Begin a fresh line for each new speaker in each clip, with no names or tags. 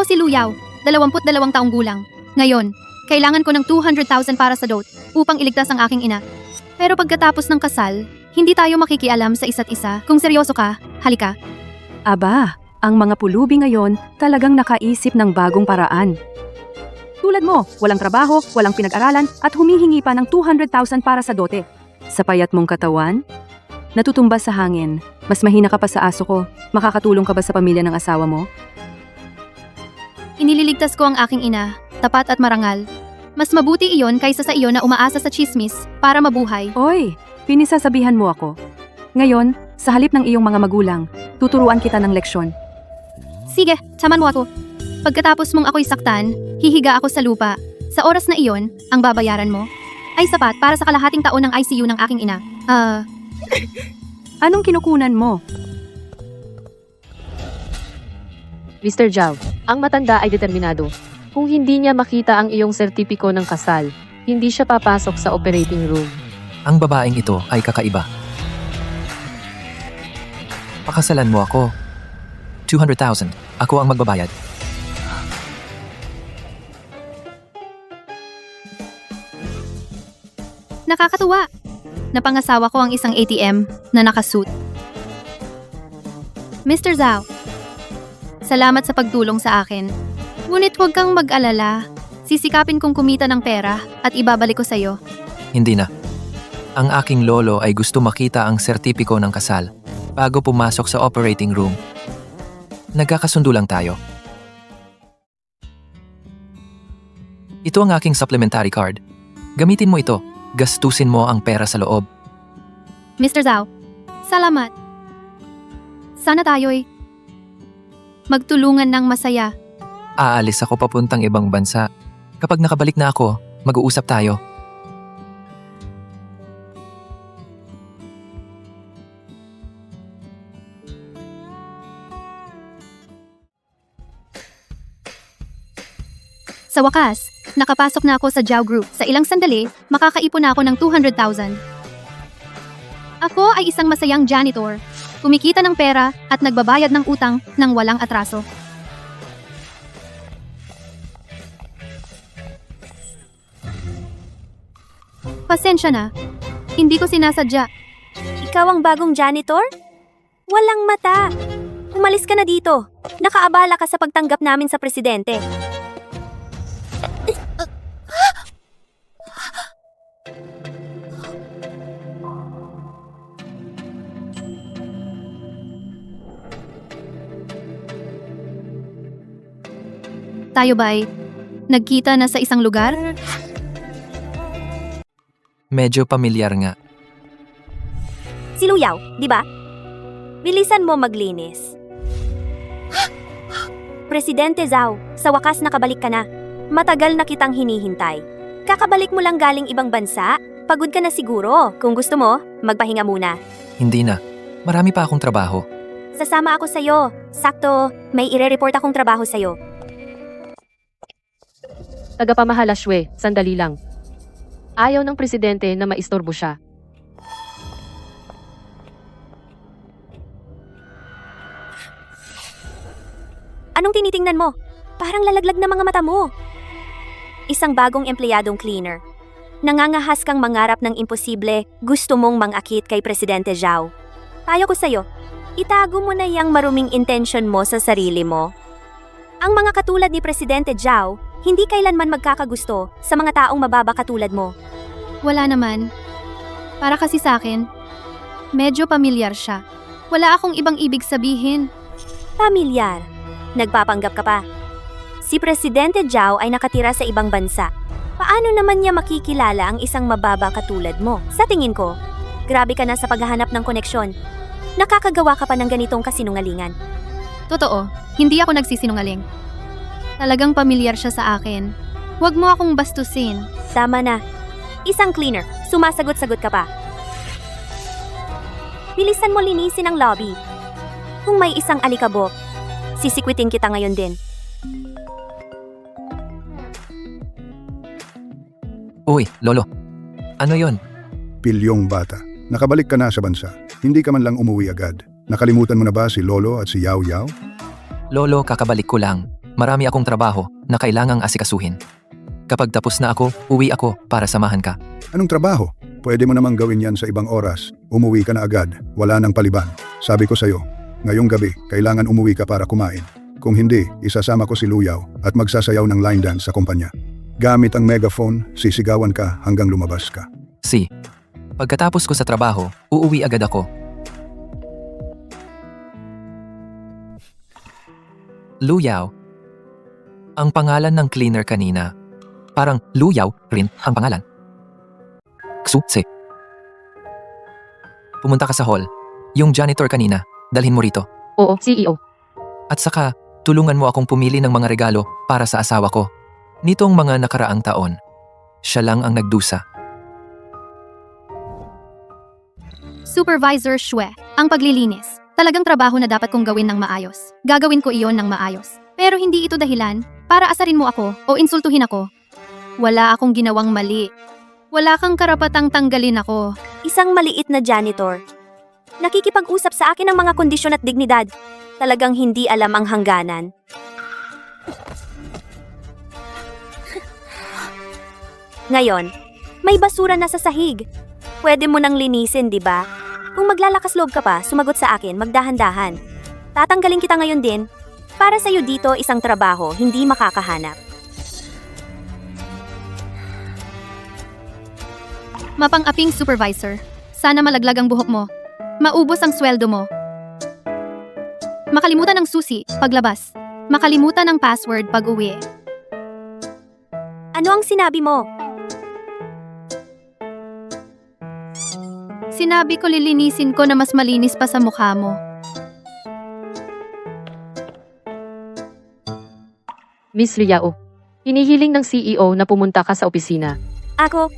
Ako si Luyaw, 22 taong gulang. Ngayon, kailangan ko ng 200,000 para sa dote upang iligtas ang aking ina. Pero pagkatapos ng kasal, hindi tayo makikialam sa isa't isa. Kung seryoso ka, halika.
Aba, ang mga pulubi ngayon talagang nakaisip ng bagong paraan. Tulad mo, walang trabaho, walang pinag-aralan at humihingi pa ng 200,000 para sa dote. Sa payat mong katawan? Natutumba sa hangin. Mas mahina ka pa sa aso ko. Makakatulong ka ba sa pamilya ng asawa mo?
Inililigtas ko ang aking ina, tapat at marangal. Mas mabuti iyon kaysa sa iyo na umaasa sa chismis para mabuhay.
Oy, pinisasabihan mo ako. Ngayon, sa halip ng iyong mga magulang, tuturuan kita ng leksyon.
Sige, saman mo ako. Pagkatapos mong ako'y saktan, hihiga ako sa lupa. Sa oras na iyon, ang babayaran mo ay sapat para sa kalahating taon ng ICU ng aking ina.
Anong kinukunan mo?
Mr. Zhao, ang matanda ay determinado. Kung hindi niya makita ang iyong sertipiko ng kasal, hindi siya papasok sa operating room.
Ang babaeng ito ay kakaiba. Pakasalan mo ako. 200,000. Ako ang magbabayad.
Nakakatuwa. Napangasawa ko ang isang ATM na nakasuit. Mr. Zhao, salamat sa pagtulong sa akin. Ngunit huwag kang mag-alala. Sisikapin kong kumita ng pera at ibabalik ko sa'yo.
Hindi na. Ang aking lolo ay gusto makita ang sertipiko ng kasal bago pumasok sa operating room. Nagkakasundo lang tayo. Ito ang aking supplementary card. Gamitin mo ito. Gastusin mo ang pera sa loob.
Mr. Zhao, salamat. Sana tayo'y magtulungan ng masaya.
Aalis ako papuntang ibang bansa. Kapag nakabalik na ako, mag-uusap tayo.
Sa wakas, nakapasok na ako sa Zhao Group. Sa ilang sandali, makakaipon na ako ng 200,000. Ako ay isang masayang janitor. Kumikita ng pera at nagbabayad ng utang ng walang atraso. Pasensya na. Hindi ko sinasadya.
Ikaw ang bagong janitor? Walang mata. Umalis ka na dito. Nakaabala ka sa pagtanggap namin sa presidente.
Tayo ba'y nagkita na sa isang lugar?
Medyo pamilyar nga.
Si Luyaw, di ba? Bilisan mo maglinis. Presidente Zhao, sa wakas nakabalik ka na. Matagal na kitang hinihintay. Kakabalik mo lang galing ibang bansa? Pagod ka na siguro. Kung gusto mo, magpahinga muna.
Hindi na. Marami pa akong trabaho.
Sasama ako sa'yo. Sakto, may ire-report akong trabaho sa'yo.
Tagapamahala Shwe, sandali lang. Ayaw ng presidente na maistorbo siya.
Anong tinitingnan mo? Parang lalaglag na mga mata mo. Isang bagong empleyadong cleaner. Nangangahas kang mangarap ng imposible, gusto mong mangakit kay Presidente Zhao. Payo ko sa'yo, itago mo na yang maruming intention mo sa sarili mo. Ang mga katulad ni Presidente Zhao, hindi kailanman magkakagusto sa mga taong mababa katulad mo.
Wala naman. Para kasi sa akin, medyo pamilyar siya. Wala akong ibang ibig sabihin.
Pamilyar. Nagpapanggap ka pa. Si Presidente Zhao ay nakatira sa ibang bansa. Paano naman niya makikilala ang isang mababa katulad mo? Sa tingin ko, grabe ka na sa paghahanap ng koneksyon. Nakakagawa ka pa ng ganitong kasinungalingan.
Totoo, hindi ako nagsisinungaling. Talagang pamilyar siya sa akin. Huwag mo akong bastusin.
Tama na. Isang cleaner, sumasagot-sagot ka pa. Bilisan mo linisin ang lobby. Kung may isang alikabok, sisikwitin kita ngayon din.
Uy, Lolo. Ano yon?
Pilyong bata. Nakabalik ka na sa bansa. Hindi ka man lang umuwi agad. Nakalimutan mo na ba si Lolo at si Yao Yao?
Lolo, kakabalik ko lang. marami akong trabaho na kailangang asikasuhin. Kapag tapos na ako, uwi ako para samahan ka.
Anong trabaho? Pwede mo namang gawin yan sa ibang oras. Umuwi ka na agad. Wala nang paliban. Sabi ko sa'yo, ngayong gabi, kailangan umuwi ka para kumain. Kung hindi, isasama ko si Luyaw at magsasayaw ng line dance sa kumpanya. Gamit ang megaphone, sisigawan ka hanggang lumabas ka.
C. Pagkatapos ko sa trabaho, uuwi agad ako. Luyaw. Ang pangalan ng cleaner kanina. Parang Luyaw rin ang pangalan. Ksu-se. Pumunta ka sa hall. Yung janitor kanina, dalhin mo rito.
Oo, CEO.
At saka, tulungan mo akong pumili ng mga regalo para sa asawa ko. Nitong mga nakaraang taon, siya lang ang nagdusa.
Supervisor Shue, ang paglilinis. Talagang trabaho na dapat kong gawin ng maayos. Gagawin ko iyon ng maayos. Pero hindi ito dahilan para asarin mo ako o insultuhin ako. Wala akong ginawang mali. Wala kang karapatang tanggalin ako.
Isang maliit na janitor. Nakikipag-usap sa akin ng mga kondisyon at dignidad. Talagang hindi alam ang hangganan. Ngayon, may basura na sa sahig. Pwede mo nang linisin, di ba? Kung maglalakas loob ka pa, sumagot sa akin, magdahan-dahan. Tatanggalin kita ngayon din. Para sa'yo dito isang trabaho, hindi makakahanap.
Mapang-aping supervisor. Sana malaglag ang buhok mo. Maubos ang sweldo mo. Makalimutan ng susi paglabas. Makalimutan ng password pag uwi.
Ano ang sinabi mo?
Sinabi ko lilinisin ko na mas malinis pa sa mukha mo.
Miss Liao. Hinihiling ng CEO na pumunta ka sa opisina.
Ako?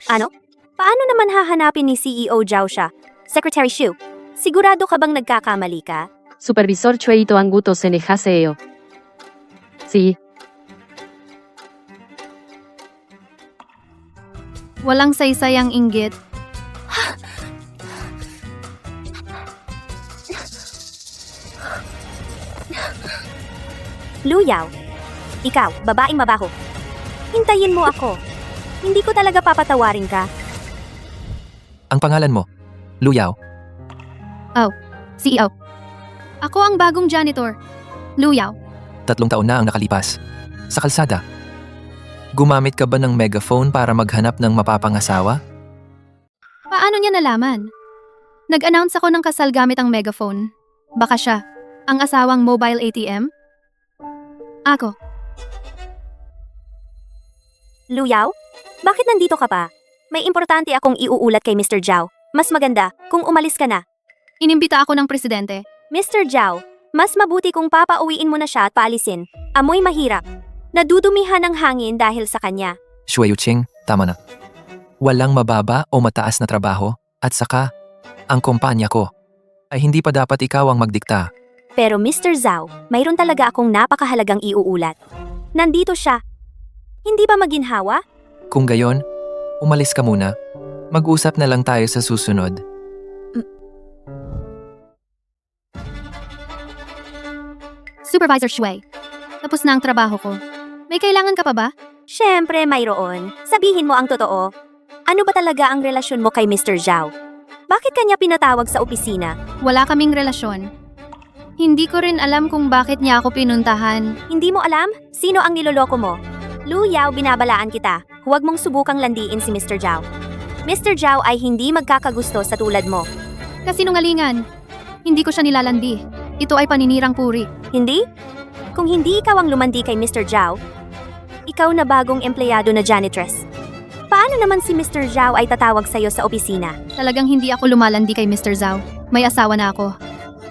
Ano? Paano naman hahanapin ni CEO Zhao siya? Secretary Xu, sigurado ka bang nagkakamali ka?
Supervisor Chue ito ang guto senehaseo. Si,
Walang saysayang inggit.
Luyaw, ikaw, babaeng mabaho. Hintayin mo ako. Hindi ko talaga papatawarin ka.
Ang pangalan mo, Luyaw.
CEO. Ako ang bagong janitor. Luyaw.
3 taon na ang nakalipas. Sa kalsada. Gumamit ka ba ng megaphone para maghanap ng mapapangasawa?
Paano niya nalaman? Nag-announce ako ng kasal gamit ang megaphone. Baka siya, ang asawang mobile ATM? Ako.
Luyaw, bakit nandito ka pa? May importante akong iuulat kay Mr. Zhao. Mas maganda kung umalis ka na.
Inimbita ako ng presidente.
Mr. Zhao, mas mabuti kung papauwiin mo na siya at paalisin. Amoy mahirap. Nadudumihan ng hangin dahil sa kanya.
Shui Yuching, tama na. Walang mababa o mataas na trabaho at saka, ang kumpanya ko ay hindi pa dapat ikaw ang magdikta.
Pero Mr. Zhao, mayroon talaga akong napakahalagang iuulat. Nandito siya. Hindi ba maginhawa?
Kung gayon, umalis ka muna. Mag-usap na lang tayo sa susunod.
Supervisor Shui. Tapos na ang trabaho ko. May kailangan ka pa ba?
Siyempre, mayroon. Sabihin mo ang totoo. Ano ba talaga ang relasyon mo kay Mr. Zhao? Bakit kanya pinatawag sa opisina?
Wala kaming relasyon. Hindi ko rin alam kung bakit niya ako pinuntahan.
Hindi mo alam? Sino ang niloloko mo? Luyaw, binabalaan kita. Huwag mong subukang landiin si Mr. Zhao. Mr. Zhao ay hindi magkakagusto sa tulad mo.
Kasinungalingan. Hindi ko siya nilalandi. Ito ay paninirang puri.
Hindi? Kung hindi ikaw ang lumandi kay Mr. Zhao, ikaw na bagong empleyado na janitress. Paano naman si Mr. Zhao ay tatawag sa'yo sa opisina?
Talagang hindi ako lumalandi kay Mr. Zhao. May asawa na ako.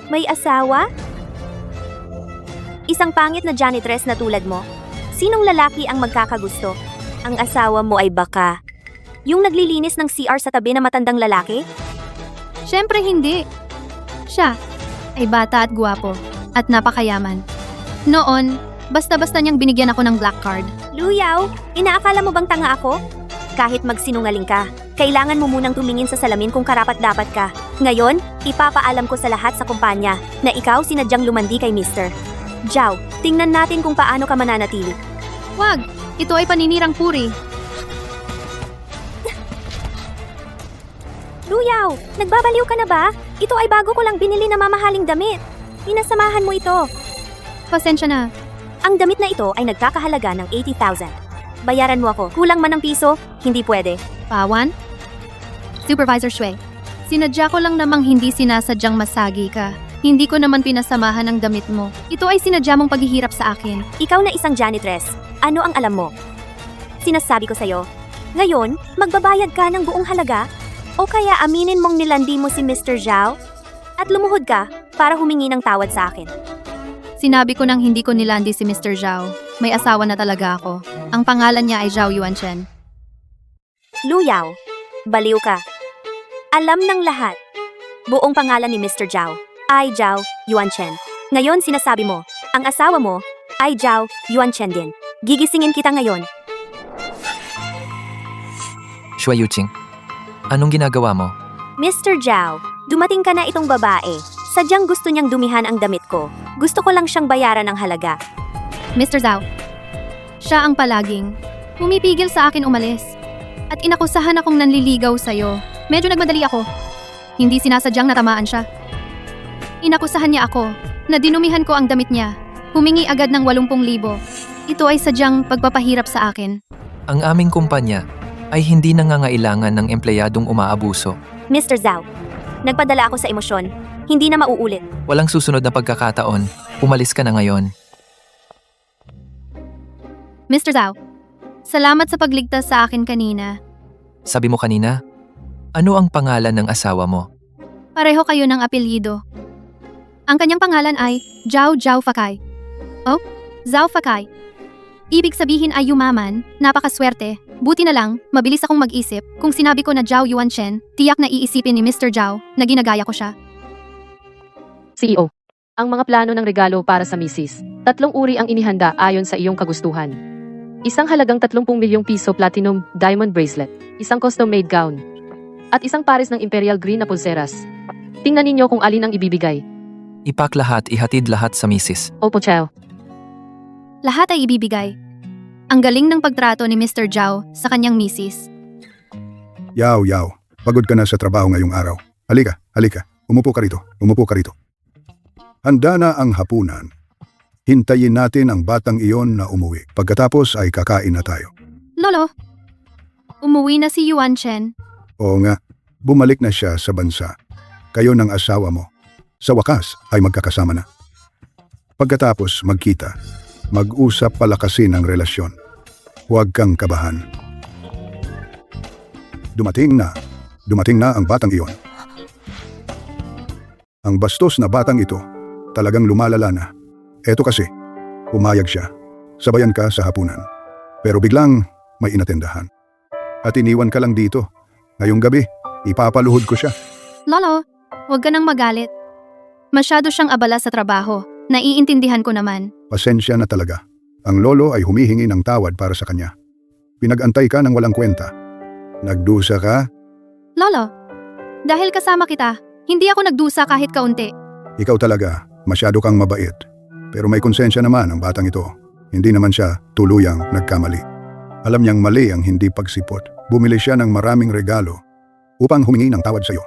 May asawa? Isang pangit na janitress na tulad mo? Sinong lalaki ang magkakagusto? Ang asawa mo ay baka yung naglilinis ng CR sa tabi na matandang lalaki?
Siyempre hindi. Siya ay bata at guwapo at napakayaman. Noon, basta-basta niyang binigyan ako ng black card.
Luyaw, inaakala mo bang tanga ako? Kahit magsinungaling ka, kailangan mo munang tumingin sa salamin kung karapat-dapat ka. Ngayon, Ipapaalam ko sa lahat sa kumpanya na ikaw sinadyang lumandi kay Mr. Zhao. Tingnan natin kung paano ka mananatili.
Wag! Ito ay paninirang puri.
Luyaw, nagbabaliw ka na ba? Ito ay bago ko lang binili na mamahaling damit. Pinasamahan mo ito.
Pasensya na.
Ang damit na ito ay nagkakahalaga ng 80,000. Bayaran mo ako. Kulang man ng piso, hindi pwede.
Pawan? Supervisor Shui, sinadya ko lang namang hindi sinasadyang masagi ka. Hindi ko naman pinasamahan ang damit mo. Ito ay sinadya mong paghihirap sa akin.
Ikaw na isang janitress. Ano ang alam mo? Sinasabi ko sa'yo, ngayon, magbabayad ka ng buong halaga? O kaya aminin mong nilandi mo si Mr. Zhao? At lumuhod ka para humingi ng tawad sa akin.
Sinabi ko nang hindi ko nilandi si Mr. Zhao. May asawa na talaga ako. Ang pangalan niya ay Zhao Yuanchen.
Luyaw, baliw ka. Alam ng lahat. Buong pangalan ni Mr. Zhao ay Zhao Yuanchen. Ngayon sinasabi mo, ang asawa mo ay Zhao Yuanchen din. Gigisingin kita ngayon.
Shui Yuqing, anong ginagawa mo?
Mr. Zhao, dumating ka na itong babae. Sadyang gusto niyang dumihan ang damit ko. Gusto ko lang siyang bayaran ng halaga.
Mr. Zhao, siya ang palaging pumipigil sa akin umalis. At inakusahan akong nanliligaw sa'yo. Medyo nagmadali ako. Hindi sinasadyang natamaan siya. Inakusahan niya ako na dinumihan ko ang damit niya. Humingi agad ng 80,000. Ito ay sadyang pagpapahirap sa akin.
Ang aming kumpanya ay hindi nangangailangan ng empleyadong umaabuso.
Mr. Zhao, nagpadala ako sa emosyon. Hindi na mauulit.
Walang susunod na pagkakataon. Umalis ka na ngayon.
Mr. Zhao, salamat sa pagligtas sa akin kanina.
Sabi mo kanina, ano ang pangalan ng asawa mo?
Pareho kayo ng apelyido. Ang kanyang pangalan ay Zhao Fakai. Oh, Zhao Fakai. Ibig sabihin ay yumaman, napakaswerte. Buti na lang, mabilis akong mag-isip. Kung sinabi ko na Zhao Yuanchen, tiyak na iisipin ni Mr. Zhao na ginagaya ko siya.
CEO, ang mga plano ng regalo para sa misis. 3 uri ang inihanda ayon sa iyong kagustuhan. Isang halagang 30 milyong piso platinum diamond bracelet, isang custom-made gown, at isang pares ng imperial green na pulseras. Tingnan ninyo kung alin ang ibibigay.
Ipak lahat, ihatid lahat sa misis.
Opo, Chow.
Lahat ay ibibigay. Ang galing ng pagtrato ni Mr. Zhao sa kanyang misis.
Yaw, pagod ka na sa trabaho ngayong araw. Halika. Umupo ka rito. Handa na ang hapunan. Hintayin natin ang batang iyon na umuwi. Pagkatapos ay kakain na tayo.
Lolo, umuwi na si Yuanchen.
Oo nga, bumalik na siya sa bansa. Kayo ng asawa mo. Sa wakas ay magkakasama na. Pagkatapos magkita, mag-usap palakasin ang relasyon. Huwag kang kabahan. Dumating na ang batang iyon. Ang bastos na batang ito, talagang lumalala na. Eto kasi, pumayag siya. Sabayan ka sa hapunan. Pero biglang may inatendahan. At iniwan ka lang dito. Ngayong gabi, ipapaluhod ko siya.
Lolo, huwag ka nang magalit. Masyado siyang abala sa trabaho. Naiintindihan ko naman.
Pasensya na talaga. Ang lolo ay humihingi ng tawad para sa kanya. Pinag-antay ka ng walang kwenta. Nagdusa ka?
Lolo, dahil kasama kita, hindi ako nagdusa kahit kaunti.
Ikaw talaga, masyado kang mabait. Pero may konsensya naman ang batang ito. Hindi naman siya tuluyang nagkamali. Alam niyang mali ang hindi pagsipot. Bumili siya ng maraming regalo upang humingi ng tawad sa iyo.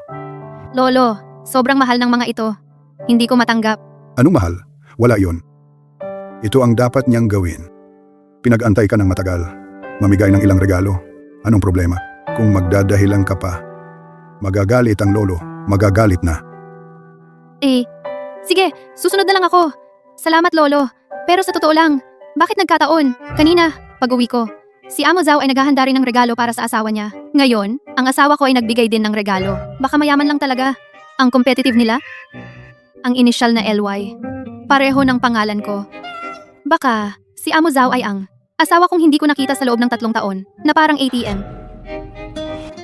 Lolo, sobrang mahal ng mga ito. Hindi ko matanggap.
Anong mahal? Wala yon. Ito ang dapat niyang gawin. Pinag-antay ka ng matagal. Mamigay ng ilang regalo. Anong problema? Kung magdadahilan ka pa, magagalit ang lolo. Magagalit na.
Sige, susunod na lang ako. Salamat, Lolo. Pero sa totoo lang, bakit nagkataon? Kanina, pag-uwi ko, si Amo Zhao ay naghahanda rin ng regalo para sa asawa niya. Ngayon, ang asawa ko ay nagbigay din ng regalo. Baka mayaman lang talaga. Ang competitive nila? Ang inisyal na LY. Pareho ng pangalan ko. Baka, si Amo Zhao ay ang asawa kong hindi ko nakita sa loob ng 3 taon, na parang ATM.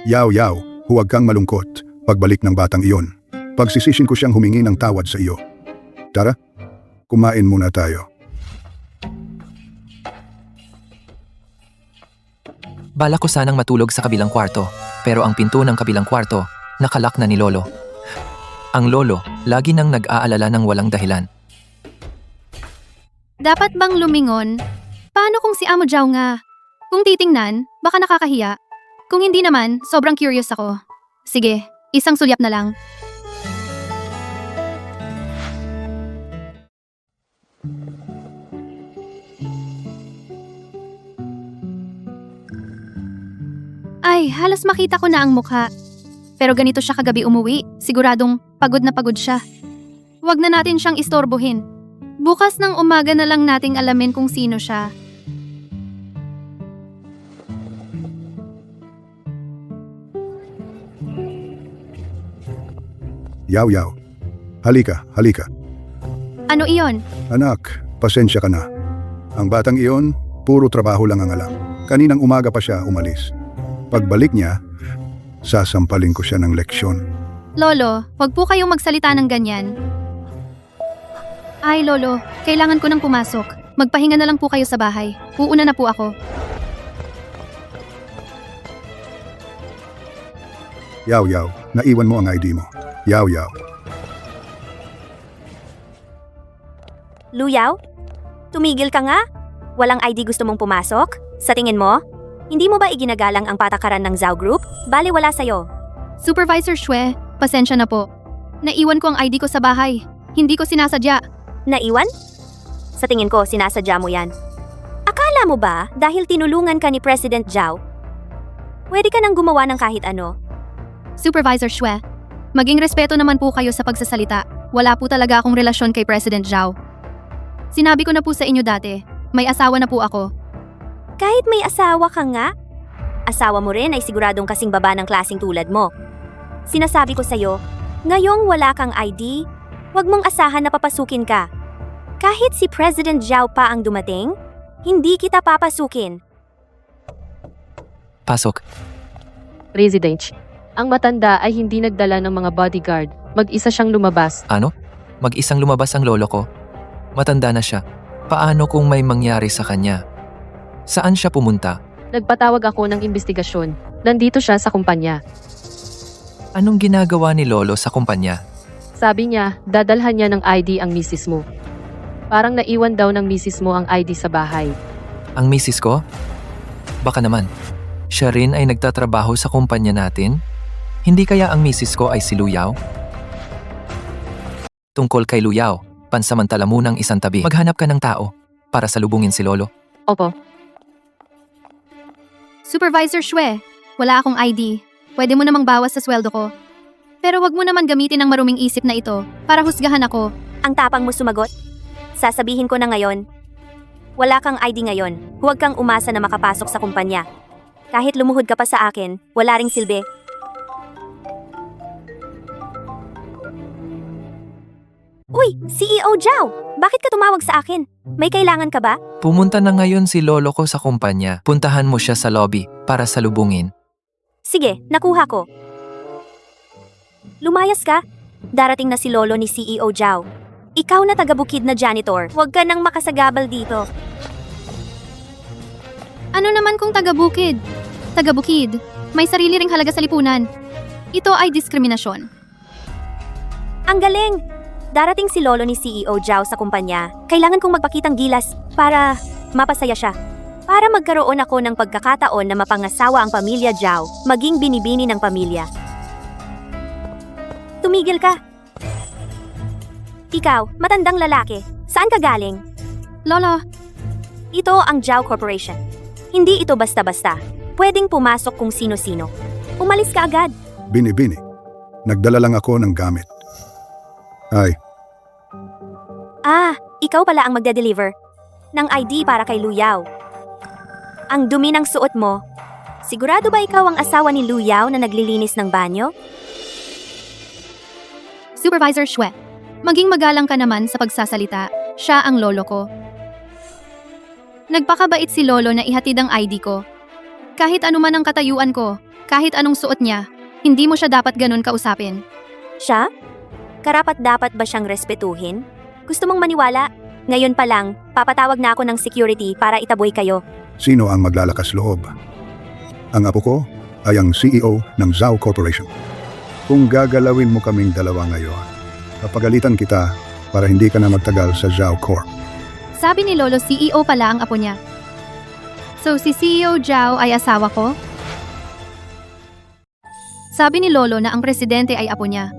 Yaw, huwag kang malungkot. Pagbalik ng batang iyon, pagsisishin ko siyang humingi ng tawad sa iyo. Tara, kumain muna tayo.
Bala ko sanang matulog sa kabilang kwarto, pero ang pinto ng kabilang kwarto, nakalak na ni Lolo. Ang lolo, lagi nang nag-aalala ng walang dahilan.
Dapat bang lumingon? Paano kung si Amo Zhao nga? Kung titingnan, baka nakakahiya. Kung hindi naman, sobrang curious ako. Sige, isang sulyap na lang. Ay, halos makita ko na ang mukha. Pero ganito siya kagabi umuwi, siguradong pagod na pagod siya. Huwag na natin siyang istorbohin. Bukas ng umaga na lang nating alamin kung sino siya.
Yaw yaw. Halika, halika.
Ano iyon?
Anak, pasensya ka na. Ang batang iyon, puro trabaho lang ang alam. Kaninang umaga pa siya umalis. Pagbalik niya, sasampalin ko siya ng leksyon.
Lolo, huwag po kayong magsalita ng ganyan. Ay, Lolo, kailangan ko nang pumasok. Magpahinga na lang po kayo sa bahay. Uuna na po ako.
Yaw yaw, naiwan mo ang ID mo. Yaw yaw.
Luyaw? Tumigil ka nga? Walang ID gusto mong pumasok? Sa tingin mo? Hindi mo ba iginagalang ang patakaran ng Zhao Group? Bale wala sa'yo.
Supervisor Shue, pasensya na po. Naiwan ko ang ID ko sa bahay. Hindi ko sinasadya.
Naiwan? Sa tingin ko, sinasadya mo yan. Akala mo ba, dahil tinulungan ka ni President Zhao, pwede ka nang gumawa ng kahit ano?
Supervisor Shue, maging respeto naman po kayo sa pagsasalita. Wala po talaga akong relasyon kay President Zhao. Sinabi ko na po sa inyo dati, may asawa na po ako.
Kahit may asawa ka nga, asawa mo rin ay siguradong kasing baba ng klaseng tulad mo. Sinasabi ko sa'yo, ngayong wala kang ID, huwag mong asahan na papasukin ka. Kahit si President Zhao pa ang dumating, hindi kita papasukin.
Pasok.
President, ang matanda ay hindi nagdala ng mga bodyguard. Mag-isa siyang lumabas.
Ano? Mag-isang lumabas ang lolo ko. Matanda na siya. Paano kung may mangyari sa kanya? Saan siya pumunta?
Nagpatawag ako ng investigasyon. Nandito siya sa kumpanya.
Anong ginagawa ni lolo sa kumpanya?
Sabi niya, dadalhan niya ng ID ang misis mo. Parang naiwan daw ng misis mo ang ID sa bahay.
Ang misis ko? Baka naman. Siya rin ay nagtatrabaho sa kumpanya natin? Hindi kaya ang misis ko ay si Luyaw? Tungkol kay Luyaw, pansamantala munang isang tabi. Maghanap ka ng tao para salubungin si lolo.
Opo.
Supervisor Shue, wala akong ID. Pwede mo namang bawas sa sweldo ko. Pero wag mo naman gamitin ang maruming isip na ito para husgahan ako.
Ang tapang mo sumagot? Sasabihin ko na ngayon. Wala kang ID ngayon. Huwag kang umasa na makapasok sa kumpanya. Kahit lumuhod ka pa sa akin, wala ring silbi. Uy, CEO Zhao! Bakit ka tumawag sa akin? May kailangan ka ba?
Pumunta na ngayon si lolo ko sa kumpanya. Puntahan mo siya sa lobby para salubungin.
Sige, nakuha ko. Lumayas ka. Darating na si lolo ni CEO Zhao. Ikaw na taga-bukid na janitor. Huwag ka nang makasagabal dito.
Ano naman kung taga-bukid? Taga-bukid, may sarili ring halaga sa lipunan. Ito ay diskriminasyon.
Ang galing! Darating si lolo ni CEO Zhao sa kumpanya. Kailangan kong magpakitang gilas para mapasaya siya. Para magkaroon ako ng pagkakataon na mapangasawa ang pamilya Zhao, maging binibini ng pamilya. Tumigil ka! Ikaw, matandang lalaki. Saan ka galing?
Lolo,
Ito ang Zhao Corporation. Hindi ito basta-basta. Pwedeng pumasok kung sino-sino. Umalis ka agad.
Bini-bini. Nagdala lang ako ng gamit. Ay,
Ikaw pala ang magde-deliver ng ID para kay Luyaw. Ang dumi ng suot mo. Sigurado ba ikaw ang asawa ni Luyaw na naglilinis ng banyo?
Supervisor Shue, maging magalang ka naman sa pagsasalita. Siya ang lolo ko. Nagpakabait si lolo na ihatid ang ID ko. Kahit ano man ang katayuan ko, kahit anong suot niya, hindi mo siya dapat ganun kausapin.
Siya? Karapat-dapat ba siyang respetuhin? Gusto mong maniwala? Ngayon pa lang, papatawag na ako ng security para itaboy kayo.
sino ang maglalakas loob? Ang apo ko ay ang CEO ng Zhao Corporation. kung gagalawin mo kaming dalawa ngayon. Papagalitan kita para hindi ka na magtagal sa Zhao Corp.
Sabi ni Lolo CEO pala ang apo niya. So si CEO Zhao ay asawa ko? Sabi ni Lolo na ang presidente ay apo niya.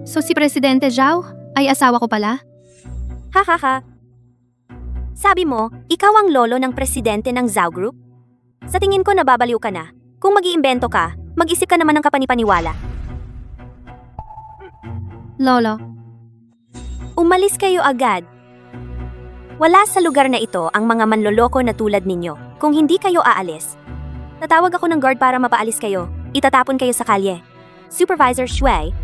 So si Presidente Zhao ay asawa ko pala?
Hahaha. Sabi mo, ikaw ang lolo ng presidente ng Zhao Group? Sa tingin ko nababaliw ka na. Kung mag-iimbento ka, mag-isip ka naman ng kapanipaniwala.
Lolo,
Umalis kayo agad. Wala sa lugar na ito ang mga manloloko na tulad ninyo. Kung hindi kayo aalis, tatawag ako ng guard para mapaalis kayo. Itatapon kayo sa kalye. Supervisor Shui,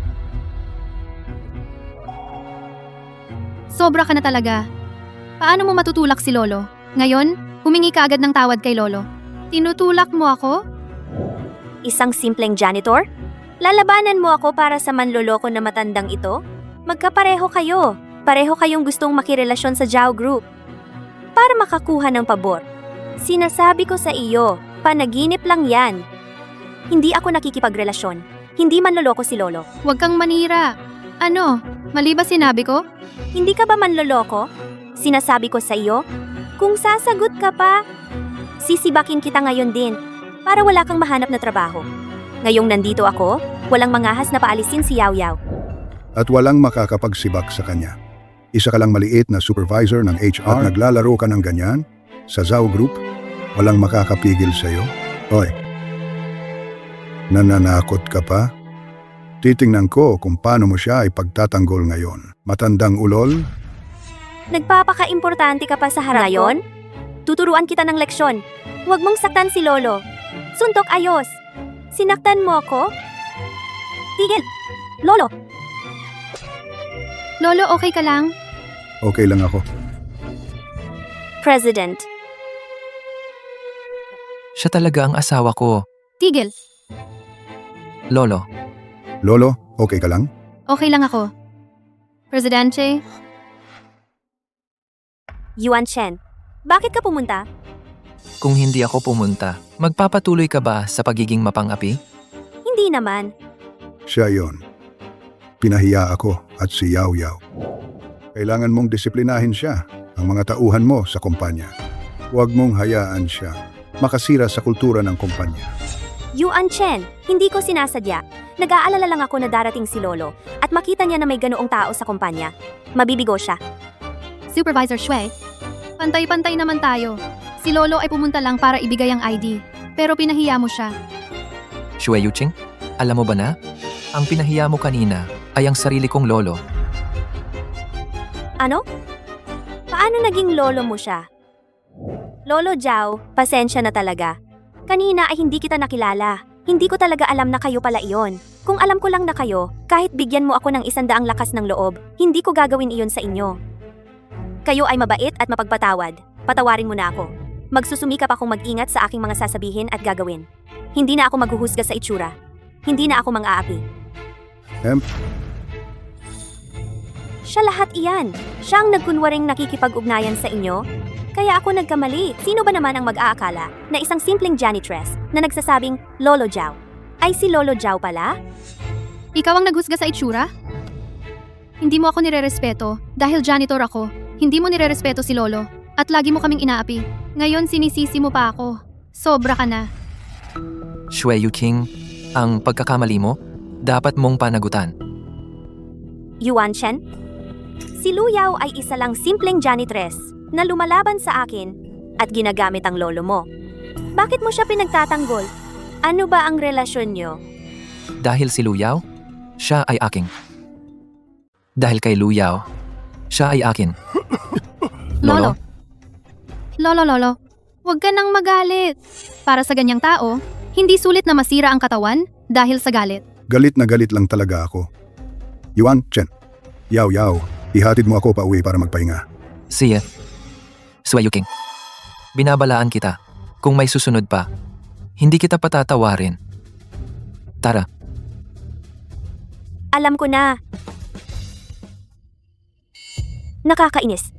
sobra ka na talaga. Paano mo matutulak si Lolo? Ngayon, humingi ka agad ng tawad kay Lolo. Tinutulak mo ako?
isang simpleng janitor? Lalabanan mo ako para sa manloloko na matandang ito? Magkapareho kayo. Pareho kayong gustong makirelasyon sa Zhao Group. Para makakuha ng pabor. Sinasabi ko sa iyo, panaginip lang yan. Hindi ako nakikipagrelasyon. Hindi manloloko si Lolo.
Huwag kang manira. Ano? Mali ba sinabi ko?
Hindi ka ba manloloko? Sinasabi ko sa iyo, kung sasagot ka pa, sisibakin kita ngayon din para wala kang mahanap na trabaho. Ngayong nandito ako, walang mangahas na paalisin si Yao Yao.
At walang makakapagsibak sa kanya. Isa ka lang maliit na supervisor ng HR at naglalaro ka ng ganyan? Sa Zhao Group, walang makakapigil sa'yo? Hoy, nananakot ka pa? Titingnan ko kung paano mo siya ay pagtatanggol ngayon. Matandang ulol?
Nagpapaka-importante ka pa sa harap ngayon? Tuturuan kita ng leksyon. Huwag mong saktan si Lolo. Suntok ayos. Sinaktan mo ako? Tigil! Lolo!
Lolo, okay ka lang?
Okay lang ako.
President.
Siya talaga ang asawa ko.
Tigil.
Lolo,
Lolo, okay ka lang?
Okay lang ako. Presidente,
Yuan Chen. Bakit ka pumunta?
kung hindi ako pumunta, magpapatuloy ka ba sa pagiging mapang-api?
Hindi naman.
Siya yon. Pinahiya ako at si Yao Yao. Kailangan mong disiplinahin siya, ang mga tauhan mo sa kumpanya. Huwag mong hayaan siya makasira sa kultura ng kumpanya.
Yuan Chen, hindi ko sinasadya. Nag-aalala lang ako na darating si Lolo at makita niya na may ganoong tao sa kumpanya. Mabibigo siya.
Supervisor Shui, pantay-pantay naman tayo. Si Lolo ay pumunta lang para ibigay ang ID, pero pinahiya mo siya.
Shui Yuching, alam mo ba na? Ang pinahiya mo kanina ay ang sarili kong lolo.
Ano? Paano naging lolo mo siya? Lolo Zhao, pasensya na talaga. Kanina ay hindi kita nakilala. Hindi ko talaga alam na kayo pala iyon. Kung alam ko lang na kayo, kahit bigyan mo ako ng 100 lakas ng loob, hindi ko gagawin iyon sa inyo. Kayo ay mabait at mapagpatawad. Patawarin mo na ako. Magsusumikap akong mag-ingat sa aking mga sasabihin at gagawin. Hindi na ako maghuhusga sa itsura. Hindi na ako mang-aapi. Siya lahat iyan. Siya ang nagkunwaring nakikipag-ugnayan sa inyo. Kaya ako nagkamali. Sino ba naman ang mag-aakala na isang simpleng janitress na nagsasabing Lolo Zhao ay si Lolo Zhao pala?
Ikaw ang naghusga sa itsura? Hindi mo ako nirerespeto dahil janitor ako. Hindi mo nirerespeto si Lolo at lagi mo kaming inaapi. Ngayon sinisisi mo pa ako. Sobra ka na.
Shui Yuching, ang pagkakamali mo, dapat mong panagutan.
Yuan Chen? Si Lu Yao ay isa lang simpleng janitress na lumalaban sa akin at ginagamit ang lolo mo. Bakit mo siya pinagtatanggol? Ano ba ang relasyon niyo?
Dahil si Luyao, siya ay aking. Dahil kay Luyao, siya ay akin.
Lolo. Lolo, huwag ka nang magalit. Para sa ganyang tao, hindi sulit na masira ang katawan dahil sa galit.
Galit na galit lang talaga ako. Yuan Chen, Yao Yao, ihatid mo ako pa uwi para magpahinga.
Siya, Shui Yuching, binabalaan kita. Kung may susunod pa, hindi kita patatawarin. Tara.
Alam ko na. Nakakainis.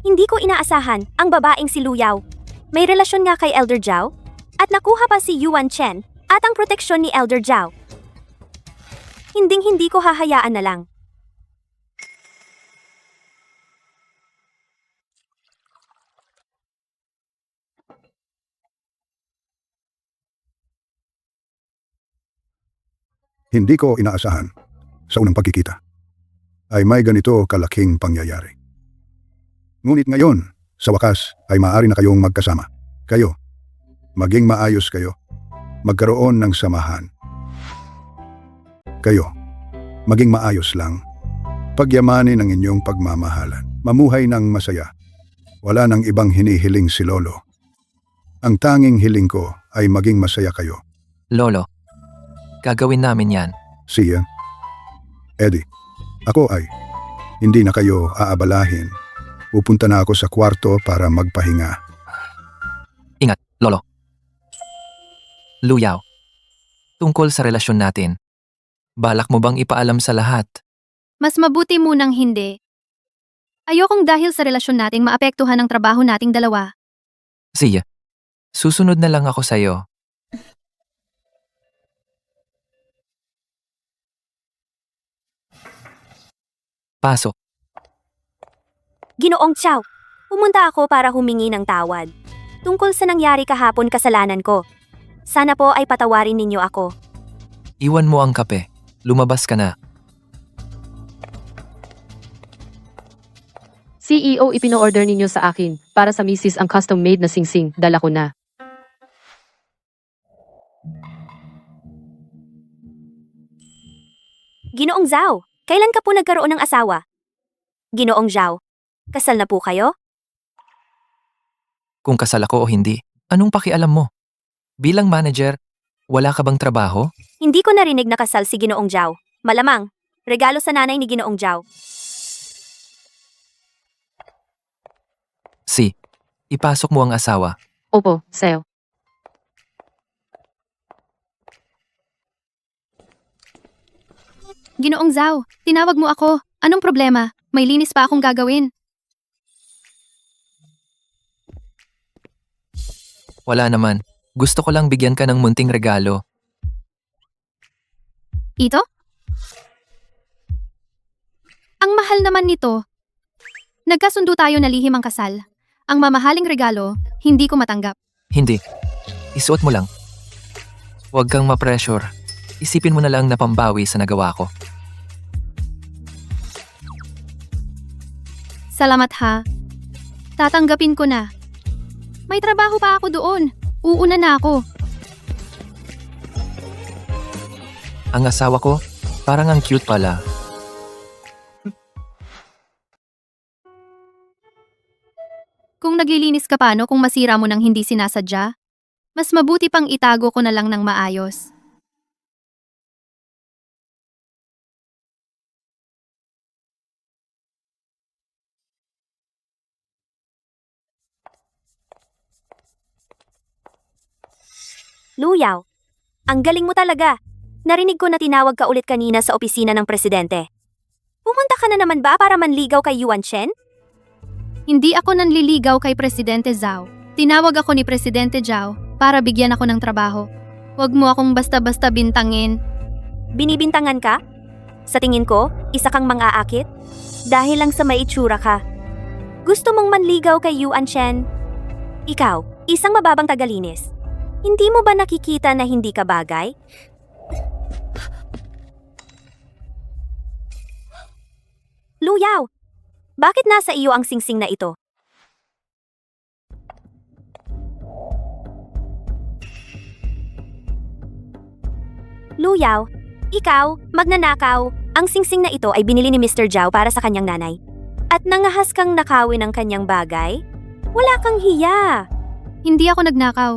Hindi ko inaasahan ang babaeng si Lu Yao. May relasyon nga kay Elder Zhao at nakuha pa si Yuan Chen at ang proteksyon ni Elder Zhao. Hinding-hindi ko hahayaan na lang.
Hindi ko inaasahan sa unang pagkikita ay may ganito kalaking pangyayari. Ngunit ngayon, sa wakas ay maaari na kayong magkasama. Kayo, maging maayos kayo, magkaroon ng samahan. Kayo, maging maayos lang, pagyamanin ang inyong pagmamahalan, mamuhay ng masaya. Wala nang ibang hinihiling si Lolo. Ang tanging hiling ko ay maging masaya kayo.
Lolo, gagawin namin yan.
Siya, Eddie, ako ay hindi na kayo aabalahin. Pupunta na ako sa kwarto para magpahinga.
Ingat, Lolo. Luyaw, tungkol sa relasyon natin. Balak mo bang ipaalam sa lahat?
Mas mabuti munang hindi. Ayokong dahil sa relasyon nating maapektuhan ang trabaho nating dalawa.
Siya, susunod na lang ako sa'yo. Pasok.
Ginoong Chow, pumunta ako para humingi ng tawad. Tungkol sa nangyari kahapon kasalanan ko. Sana po ay patawarin ninyo ako.
Iwan mo ang kape. Lumabas ka na.
CEO, ipino-order ninyo sa akin. Para sa misis ang custom-made na singsing. Dala ko na.
Ginoong Zhao, kailan ka po nagkaroon ng asawa? Ginoong Zhao, kasal na po kayo?
Kung kasal ako o hindi, anong pakialam mo? Bilang manager, wala ka bang trabaho?
Hindi ko narinig na kasal si Ginoong Zhao. Malamang, regalo sa nanay ni Ginoong Zhao.
Ipasok mo ang asawa.
Opo, Seo.
Ginoong Zhao, tinawag mo ako. Anong problema? May linis pa akong gagawin.
Wala naman. Gusto ko lang bigyan ka ng munting regalo.
Ito? Ang mahal naman nito. Nagkasundo tayo na lihim ang kasal. Ang mamahaling regalo, hindi ko matanggap.
Hindi. Isuot mo lang. Huwag kang ma-pressure. Isipin mo na lang na pambawi sa nagawa ko.
Salamat ha. Tatanggapin ko na. May trabaho pa ako doon. Uuna na ako.
Ang asawa ko, parang ang cute pala.
Kung naglilinis ka paano kung masira mo nang hindi sinasadya? Mas mabuti pang itago ko na lang ng maayos.
Luyaw, ang galing mo talaga. Narinig ko na tinawag ka ulit kanina sa opisina ng presidente. Pumunta ka na naman ba para manligaw kay Yuan Shen?
Hindi ako nanliligaw kay Presidente Zhao. Tinawag ako ni Presidente Zhao para bigyan ako ng trabaho. Huwag mo akong basta-basta bintangin.
Binibintangan ka? Sa tingin ko, isa kang mang-aakit? Dahil lang sa may itsura ka. Gusto mong manligaw kay Yuan Shen? Ikaw, isang mababang tagalinis. Hindi mo ba nakikita na hindi ka bagay? Luyaw, bakit nasa iyo ang singsing na ito? Luyaw, ikaw, magnanakaw. Ang singsing na ito ay binili ni Mr. Zhao para sa kanyang nanay. At nangahas kang nakawin ng kanyang bagay? Wala kang hiya.
Hindi ako nagnakaw.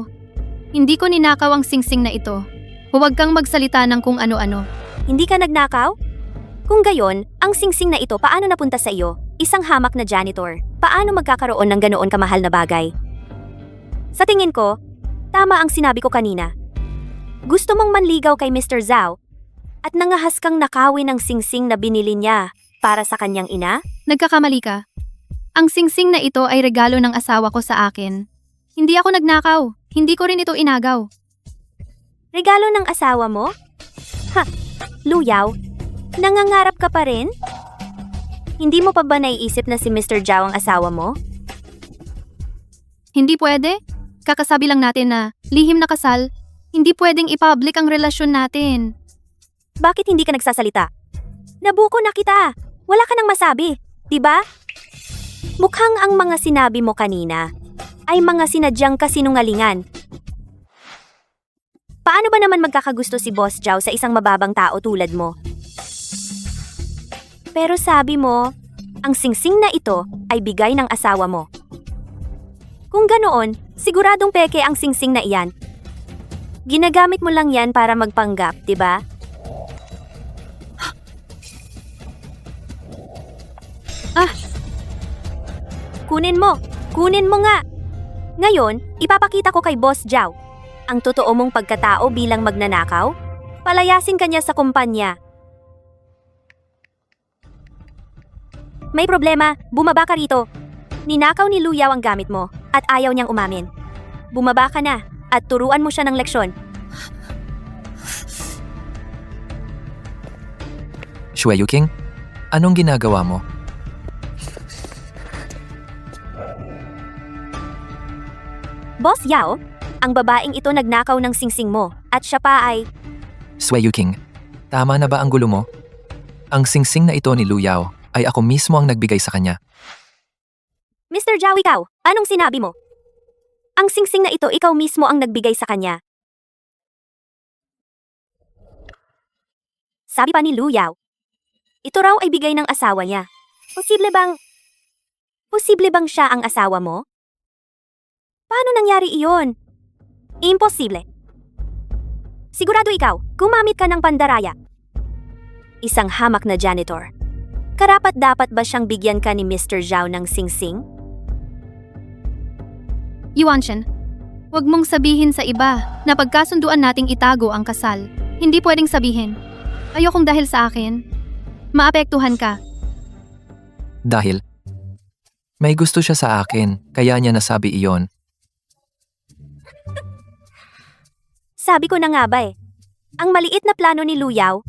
Hindi ko ninakaw ang singsing na ito. Huwag kang magsalita ng kung ano-ano.
Hindi ka nagnakaw? Kung gayon, ang singsing na ito paano napunta sa iyo? Isang hamak na janitor. Paano magkakaroon ng ganoon kamahal na bagay? Sa tingin ko, tama ang sinabi ko kanina. Gusto mong manligaw kay Mr. Zhao at nangahas kang nakawin ng singsing na binili niya para sa kanyang ina?
Nagkakamali ka. Ang singsing na ito ay regalo ng asawa ko sa akin. Hindi ako nagnakaw. Hindi ko rin ito inagaw.
Regalo ng asawa mo? Ha! Luyaw, nangangarap ka pa rin? Hindi mo pa ba naiisip na si Mr. Zhao ang asawa mo?
Hindi pwede. Kakasabi lang natin na lihim na kasal. Hindi pwedeng i-public ang relasyon natin.
Bakit hindi ka nagsasalita? Nabuko na kita. Wala ka nang masabi, di ba? Mukhang ang mga sinabi mo kanina ay mga sinadyang kasinungalingan. Paano ba naman magkakagusto si Boss Zhao sa isang mababang tao tulad mo? Pero sabi mo, ang singsing na ito ay bigay ng asawa mo. Kung ganoon, siguradong peke ang singsing na iyan. Ginagamit mo lang yan para magpanggap, di ba? Kunin mo nga! Ngayon, ipapakita ko kay Boss Zhao ang totoo mong pagkatao bilang magnanakaw. Palayasin ka niya sa kumpanya. May problema, bumaba ka rito. Ninakaw ni Luyaw ang gamit mo at ayaw niyang umamin. Bumaba ka na at turuan mo siya ng leksyon.
Shui Yuking, anong ginagawa mo?
Boss Yao, ang babaeng ito nagnakaw ng singsing mo at siya pa ay...
Shui Yuking, tama na ba ang gulo mo? Ang singsing na ito ni Lu Yao ay ako mismo ang nagbigay sa kanya.
Mr. Zhao, ikaw, anong sinabi mo? Ang singsing na ito ikaw mismo ang nagbigay sa kanya. Sabi pa ni Lu Yao, ito raw ay bigay ng asawa niya. Posible bang siya ang asawa mo? Paano nangyari iyon? Imposible. Sigurado ikaw, gumamit ka ng pandaraya. Isang hamak na janitor. Karapat-dapat ba siyang bigyan ka ni Mr. Zhao ng singsing?
Yuanshan, huwag mong sabihin sa iba na pagkasunduan nating itago ang kasal. Hindi pwedeng sabihin. Ayokong dahil sa akin, maapektuhan ka.
Dahil may gusto siya sa akin, kaya niya nasabi iyon.
Sabi ko na nga ba eh. Ang maliit na plano ni Luyaw,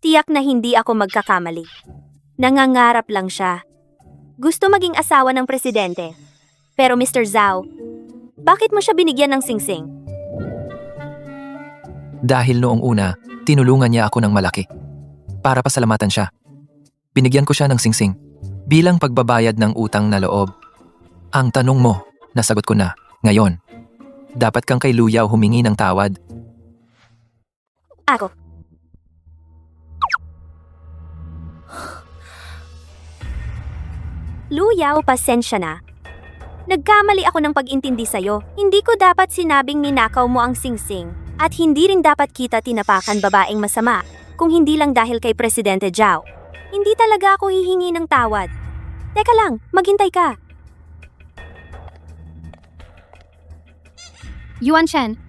tiyak na hindi ako magkakamali. Nangangarap lang siya. Gusto maging asawa ng presidente. Pero Mr. Zhao, bakit mo siya binigyan ng singsing?
Dahil noong una, tinulungan niya ako ng malaki. Para pasalamatan siya. Binigyan ko siya ng singsing. Bilang pagbabayad ng utang na loob. Ang tanong mo, nasagot ko na, ngayon. Dapat kang kay Luyaw humingi ng tawad.
Ako. Luyaw, pasensya na. Nagkamali ako ng pag-intindi sa'yo. Hindi ko dapat sinabing ninakaw mo ang singsing. At hindi rin dapat kita tinapakan babaeng masama. Kung hindi lang dahil kay Presidente Zhao. Hindi talaga ako hihingi ng tawad. Teka lang, maghintay ka.
Yuanshan,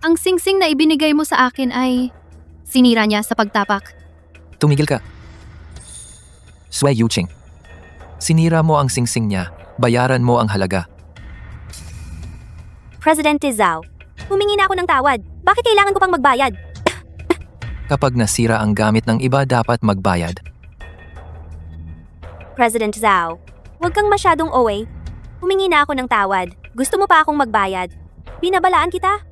ang singsing na ibinigay mo sa akin ay sinira niya sa pagtapak.
Tumigil ka. Sui Yuching. Sinira mo ang singsing niya, bayaran mo ang halaga.
Presidente Zhao, humingi na ako ng tawad. Bakit kailangan ko pang magbayad?
Kapag nasira ang gamit ng iba, dapat magbayad.
President Zhao, huwag kang masyadong OA. Humingi na ako ng tawad. Gusto mo pa akong magbayad? Binabalaan kita?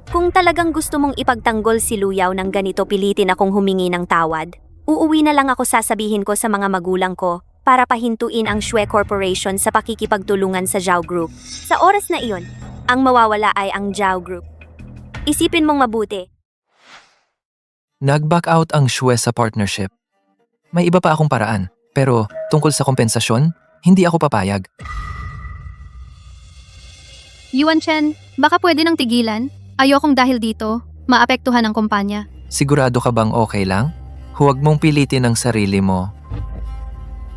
Kung talagang gusto mong ipagtanggol si Luyaw ng ganito, pilitin akong humingi ng tawad. Uuwi na lang ako, sasabihin ko sa mga magulang ko para pahintuin ang Shui Corporation sa pakikipagtulungan sa Zhao Group. Sa oras na iyon, ang mawawala ay ang Zhao Group. Isipin mong mabuti.
Nag-back out ang Shui sa partnership. May iba pa akong paraan, pero tungkol sa kompensasyon, hindi ako papayag.
Yuanshan, baka pwede nang tigilan? Ayokong dahil dito, maapektuhan ang kumpanya.
Sigurado ka bang okay lang? Huwag mong pilitin ang sarili mo.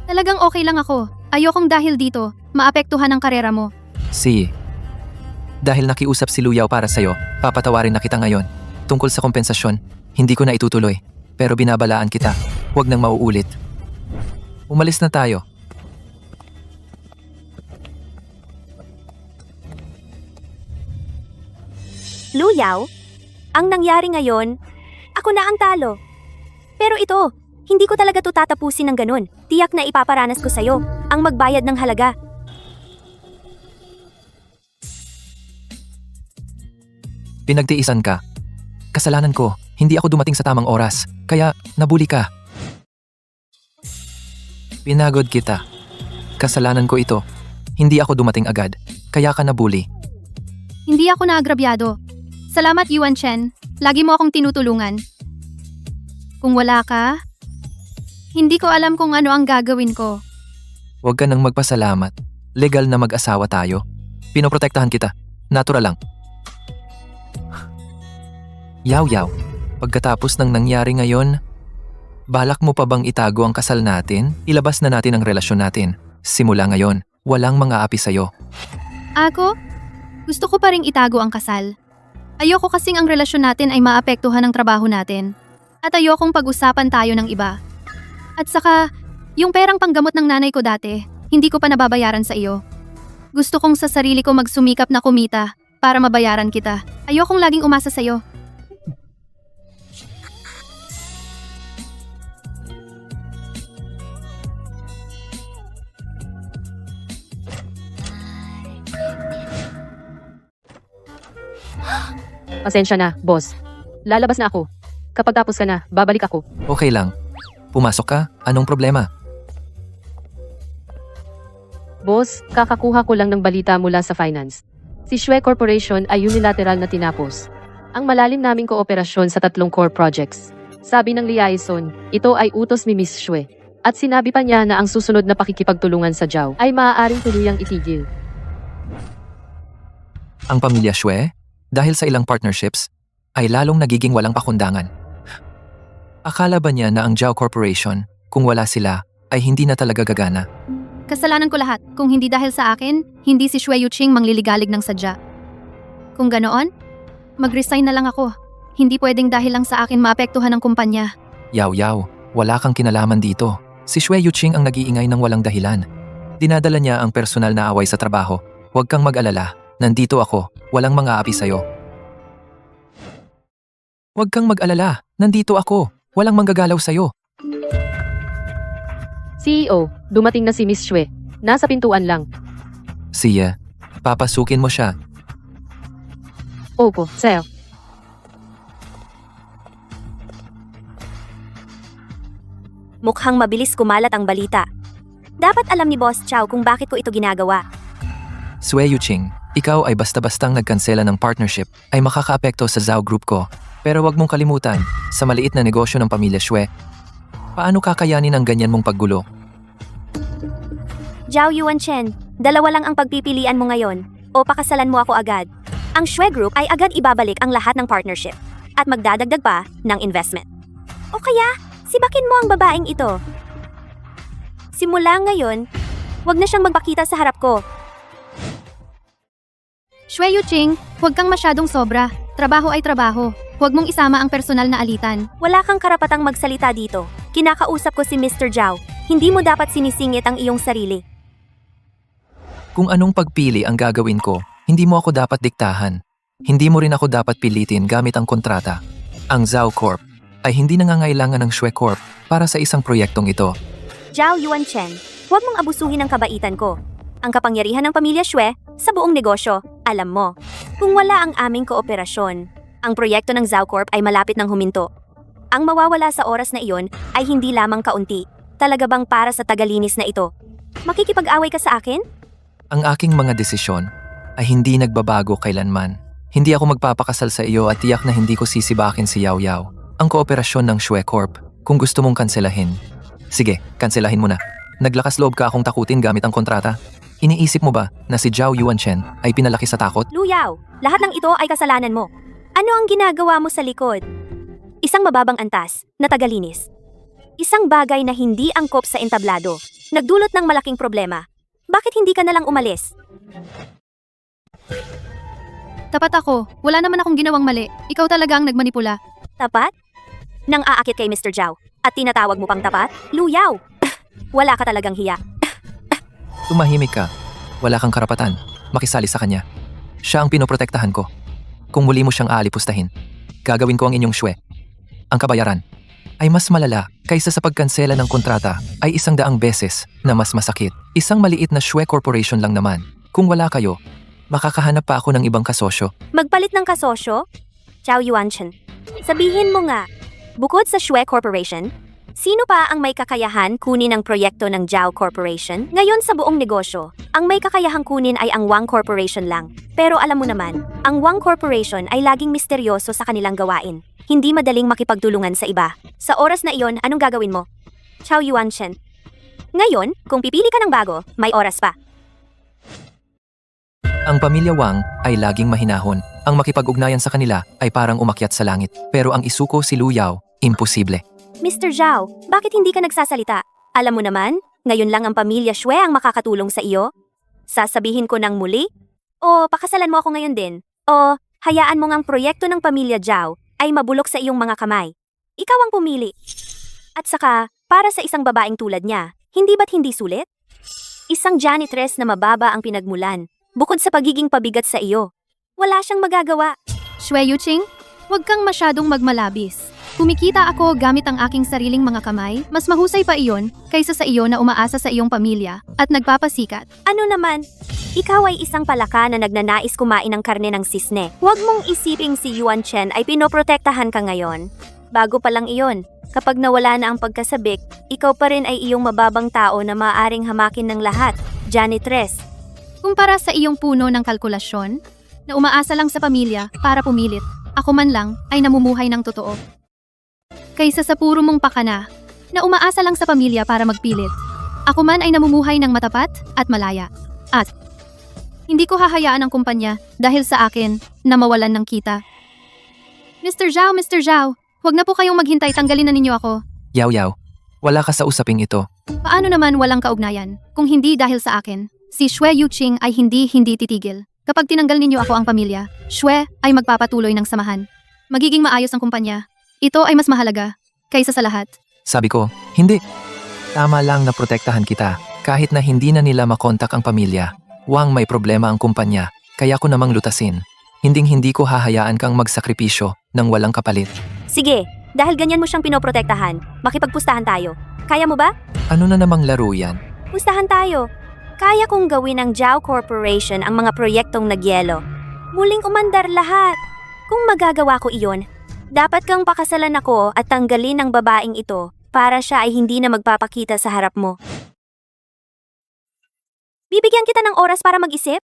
Talagang okay lang ako. Ayokong dahil dito, maapektuhan ang karera mo.
Dahil nakiusap si Luyaw para sa'yo, papatawarin na kita ngayon. Tungkol sa kompensasyon, hindi ko na itutuloy. Pero binabalaan kita, huwag nang mauulit. Umalis na tayo.
Luyaw, ang nangyari ngayon, ako na ang talo. Pero ito, hindi ko talaga to tatapusin ng ganun. Tiyak na ipaparanas ko sa'yo ang magbayad ng halaga.
Pinagtiisan ka. Kasalanan ko, hindi ako dumating sa tamang oras, kaya nabuli ka. Pinagod kita. Kasalanan ko ito. Hindi ako dumating agad, kaya ka nabuli.
Hindi ako naagrabyado. Salamat, Yuan Chen. Lagi mo akong tinutulungan. Kung wala ka, hindi ko alam kung ano ang gagawin ko.
Huwag ka nang magpasalamat. Legal na mag-asawa tayo. Pinoprotektahan kita. Natural lang. Yaw-yaw, pagkatapos ng nangyari ngayon, balak mo pa bang itago ang kasal natin? Ilabas na natin ang relasyon natin. Simula ngayon, walang mga api sa'yo.
Ako, gusto ko pa ring itago ang kasal. Ayoko kasing ang relasyon natin ay maapektuhan ng trabaho natin. At ayokong pag-usapan tayo ng iba. At saka, yung perang panggamot ng nanay ko dati, hindi ko pa nababayaran sa iyo. Gusto kong sa sarili ko magsumikap na kumita para mabayaran kita. Ayokong laging umasa sa iyo.
Pasensya na, boss. Lalabas na ako. Kapag tapos ka na, babalik ako.
Okay lang. Pumasok ka? Anong problema?
Boss, kakakuha ko lang ng balita mula sa finance. Si Shue Corporation ay unilateral na tinapos ang malalim naming kooperasyon sa 3 core projects. Sabi ng liaison, ito ay utos ni Miss Shue. At sinabi pa niya na ang susunod na pakikipagtulungan sa Jiao ay maaaring tuluyang itigil.
Ang pamilya Shue, dahil sa ilang partnerships, ay lalong nagiging walang pakundangan. Akala ba niya na ang Jiao Corporation, kung wala sila, ay hindi na talaga gagana?
Kasalanan ko lahat. Kung hindi dahil sa akin, hindi si Xue Yuqing mangliligalig ng sadya. Kung ganoon, mag-resign na lang ako. Hindi pwedeng dahil lang sa akin maapektuhan ng kumpanya.
Yaw-yaw, wala kang kinalaman dito. Si Xue Yuqing ang nag-iingay ng walang dahilan. Dinadala niya ang personal na away sa trabaho. Huwag kang mag-alala. Nandito ako. Walang mga api sa'yo. Huwag kang mag-alala. Nandito ako. Walang manggagalaw sa'yo.
CEO, dumating na si Miss Shue. Nasa pintuan lang.
Siya, papasukin mo siya.
Opo, sir.
Mukhang mabilis kumalat ang balita. Dapat alam ni Boss Chow kung bakit ko ito ginagawa.
Xue Yuqing, ikaw ay basta-bastang nagkansela ng partnership ay makakaapekto sa Zhao Group ko. Pero wag mong kalimutan, sa maliit na negosyo ng pamilya Xue, paano kakayanin ang ganyan mong paggulo?
Jiao Yuan Chen, dalawa lang ang pagpipilian mo ngayon, o pakasalan mo ako agad. Ang Xue Group ay agad ibabalik ang lahat ng partnership, at magdadagdag pa ng investment. O kaya, sibakin mo ang babaeng ito. Simula ngayon, wag na siyang magpakita sa harap ko.
Xue Yuqing, huwag kang masyadong sobra. Trabaho ay trabaho. Huwag mong isama ang personal na alitan.
Wala kang karapatang magsalita dito. Kinakausap ko si Mr. Jiao. Hindi mo dapat sinisingit ang iyong sarili.
Kung anong pagpili ang gagawin ko, hindi mo ako dapat diktahan. Hindi mo rin ako dapat pilitin gamit ang kontrata. Ang Zhao Corp ay hindi nangangailangan ng Xue Corp para sa isang proyektong ito.
Jiao Yuan Chen, huwag mong abusuhin ang kabaitan ko. Ang kapangyarihan ng pamilya Xue sa buong negosyo, alam mo. Kung wala ang aming kooperasyon, ang proyekto ng Zhao Corp ay malapit ng huminto. Ang mawawala sa oras na iyon ay hindi lamang kaunti. Talaga bang para sa tagalinis na ito? Makikipag-away ka sa akin?
Ang aking mga desisyon ay hindi nagbabago kailanman. Hindi ako magpapakasal sa iyo at tiyak na hindi ko sisibakin si Yao Yao. Ang kooperasyon ng Xue Corp, kung gusto mong kanselahin. Sige, kanselahin mo na. Naglakas loob ka akong takutin gamit ang kontrata. Iniisip mo ba na si Jiao Yuan Chen ay pinalaki sa takot?
Lu Yao, lahat ng ito ay kasalanan mo. Ano ang ginagawa mo sa likod? Isang mababang antas na tagalinis. Isang bagay na hindi angkop sa entablado. Nagdulot ng malaking problema. Bakit hindi ka nalang umalis?
Tapat ako. Wala naman akong ginawang mali. Ikaw talaga ang nagmanipula.
Tapat? Nang aakit kay Mr. Jiao at tinatawag mo pang tapat? Lu Yao, wala ka talagang hiya.
Tumahimik ka. Wala kang karapatan. Makisali sa kanya. Siya ang pinoprotektahan ko. Kung muli mo siyang aalipustahin, gagawin ko ang inyong Xue. Ang kabayaran. ay mas malala kaysa sa pagkansela ng kontrata ay 100 beses na mas masakit. Isang maliit na Shwe Corporation lang naman. Kung wala kayo, makakahanap pa ako ng ibang kasosyo.
Magpalit ng kasosyo? Chow Yuanchen. Sabihin mo nga, bukod sa Shwe Corporation, sino pa ang may kakayahan kunin ang proyekto ng Zhao Corporation? Ngayon sa buong negosyo, ang may kakayahang kunin ay ang Wang Corporation lang. Pero alam mo naman, ang Wang Corporation ay laging misteryoso sa kanilang gawain. Hindi madaling makipagtulungan sa iba. Sa oras na iyon, anong gagawin mo? Chow Yuanchen. Ngayon, kung pipili ka ng bago, may oras pa.
Ang pamilya Wang ay laging mahinahon. Ang makipag-ugnayan sa kanila ay parang umakyat sa langit. Pero ang isuko si Lu Yao, imposible.
Mr. Zhao, bakit hindi ka nagsasalita? Alam mo naman, ngayon lang ang pamilya Shwe ang makakatulong sa iyo. Sasabihin ko ng muli? O pakasalan mo ako ngayon din? O hayaan mo ngang proyekto ng pamilya Zhao ay mabulok sa iyong mga kamay? Ikaw ang pumili. At saka, para sa isang babaeng tulad niya, hindi ba't hindi sulit? Isang janitress na mababa ang pinagmulan, bukod sa pagiging pabigat sa iyo. Wala siyang magagawa.
Shwe Yuching, huwag kang masyadong magmalabis. Kumikita ako gamit ang aking sariling mga kamay, mas mahusay pa iyon kaysa sa iyo na umaasa sa iyong pamilya at nagpapasikat.
Ano naman? Ikaw ay isang palaka na nagnanais kumain ng karne ng sisne. Huwag mong isiping si Yuan Chen ay pinoprotektahan ka ngayon. Bago pa lang iyon, kapag nawala na ang pagkasabik, ikaw pa rin ay iyong mababang tao na maaaring hamakin ng lahat, janitress.
Kumpara sa iyong puno ng kalkulasyon, na umaasa lang sa pamilya para pumilit, ako man lang ay namumuhay ng totoo. Kaysa sa puro mong pakana, na umaasa lang sa pamilya para magpilit, ako man ay namumuhay ng matapat at malaya. At hindi ko hahayaan ang kumpanya dahil sa akin na mawalan ng kita. Mr. Zhao, huwag na po kayong maghintay, tanggalin na ninyo ako.
Yao Yao, wala ka sa usaping ito.
Paano naman walang kaugnayan? Kung hindi dahil sa akin, si Shwe Yuching ay hindi titigil. Kapag tinanggal ninyo ako ang pamilya, Shwe ay magpapatuloy ng samahan. Magiging maayos ang kumpanya. Ito ay mas mahalaga kaysa sa lahat.
Sabi ko, hindi. Tama lang na protektahan kita. Kahit na hindi na nila makontak ang pamilya. Wang may problema ang kumpanya, kaya ko namang lutasin. Hinding-hindi ko hahayaan kang magsakripisyo ng walang kapalit.
Sige, dahil ganyan mo siyang pinoprotektahan, makipagpustahan tayo. Kaya mo ba?
Ano na namang laro yan?
Pustahan tayo. Kaya kong gawin ng Zhao Corporation ang mga proyektong nagyelo. Muling umandar lahat. Kung magagawa ko iyon, dapat kang pakasalan ako at tanggalin ang babaeng ito para siya ay hindi na magpapakita sa harap mo. Bibigyan kita ng oras para mag-isip?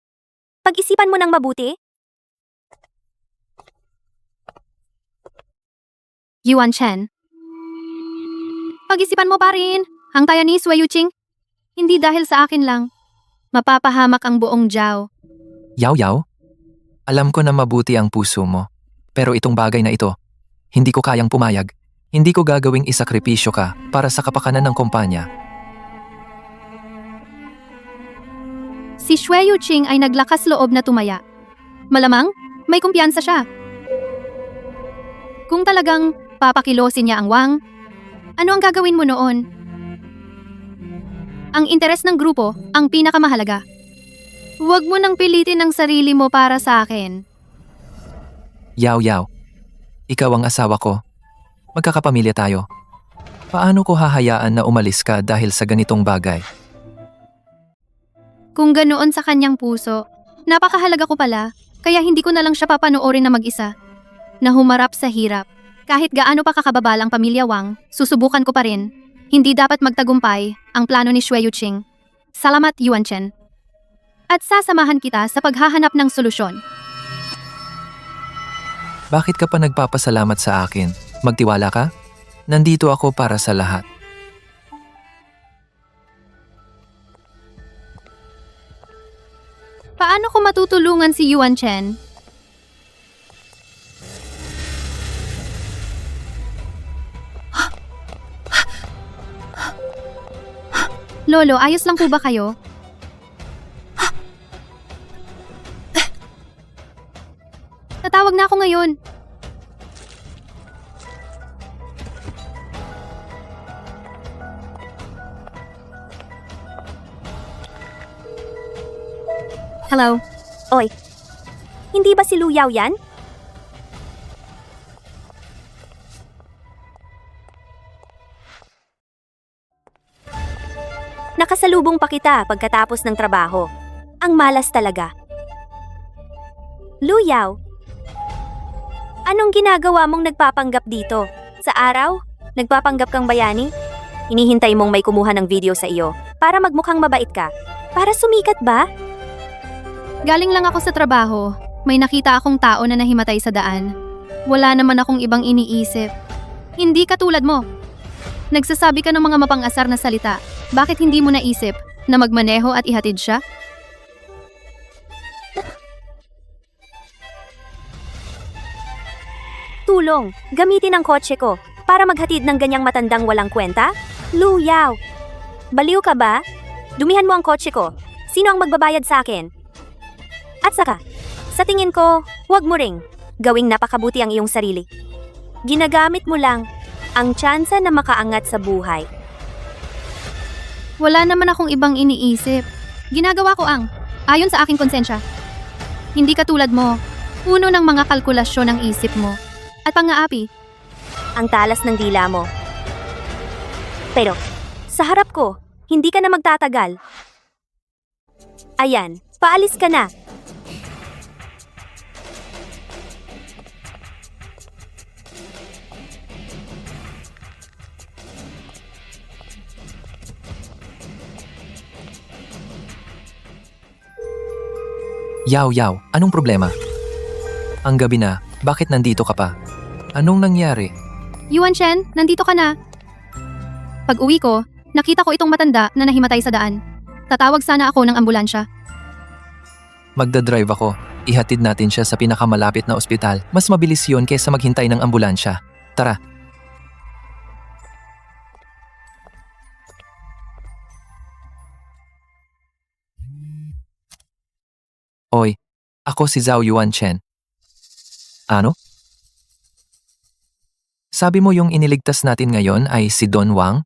Pag-isipan mo ng mabuti?
Yuan Chen. Pag-isipan mo pa rin. Ang taya ni Shwe Yuching. Hindi dahil sa akin lang. Mapapahamak ang buong Zhao.
Yao Yao? Alam ko na mabuti ang puso mo. Pero itong bagay na ito, hindi ko kayang pumayag. Hindi ko gagawing isakripisyo ka para sa kapakanan ng kumpanya.
Si Shwe Yuching ay naglakas loob na tumaya. Malamang, may kumpiyansa siya. Kung talagang papakilosin niya ang Wang, ano ang gagawin mo noon? Ang interes ng grupo ang pinakamahalaga. Huwag mo nang pilitin ang sarili mo para sa akin.
Yao Yao, ikaw ang asawa ko. Magkakapamilya tayo. Paano ko hahayaan na umalis ka dahil sa ganitong bagay?
Kung ganoon sa kanyang puso, napakahalaga ko pala, kaya hindi ko na lang siya papanoorin na mag-isa. Na humarap sa hirap. Kahit gaano pa kakababalang pamilya Wang, susubukan ko pa rin. Hindi dapat magtagumpay ang plano ni Shwe Yuching. Salamat, Yuan Chen. At sasamahan kita sa paghahanap ng solusyon.
Bakit ka pa nagpapasalamat sa akin? Magtiwala ka? Nandito ako para sa lahat.
Paano ko matutulungan si Yuan Chen? Lolo, ayos lang po ba kayo? Tatawag na ako ngayon. Hello.
Oy, hindi ba si Lu Yao yan? Nakasalubong pa kita pagkatapos ng trabaho. Ang malas talaga. Luyaw, anong ginagawa mong nagpapanggap dito? Sa araw? Nagpapanggap kang bayani? Hinihintay mong may kumuha ng video sa iyo para magmukhang mabait ka? Para sumikat ba?
Galing lang ako sa trabaho. May nakita akong tao na nahimatay sa daan. Wala naman akong ibang iniisip. Hindi katulad mo. Nagsasabi ka ng mga mapang-asar na salita. Bakit hindi mo naisip na magmaneho at ihatid siya?
Tulong, gamitin ang kotse ko para maghatid ng ganyang matandang walang kwenta? Luyaw! Baliw ka ba? Dumihan mo ang kotse ko. Sino ang magbabayad sa akin? At saka, sa tingin ko, huwag mo ring gawing napakabuti ang iyong sarili. Ginagamit mo lang ang tsansa na makaangat sa buhay.
Wala naman akong ibang iniisip. Ginagawa ko ayon sa aking konsensya. Hindi katulad mo, puno ng mga kalkulasyon ang isip mo. At pang-aapi,
Ang talas ng dila mo. Pero, sa harap ko, hindi ka na magtatagal. Ayan, paalis ka na.
Yaw, anong problema? Ang gabi na, bakit nandito ka pa? Anong nangyari?
Yuan Shen, nandito ka na. Pag uwi ko, nakita ko itong matanda na nahimatay sa daan. Tatawag sana ako ng ambulansya.
Magdadrive ako. Ihatid natin siya sa pinakamalapit na ospital. Mas mabilis yun kaysa maghintay ng ambulansya. Tara. Oy, ako si Zhao Yuan Chen. Ano? Sabi mo yung iniligtas natin ngayon ay si Don Wang?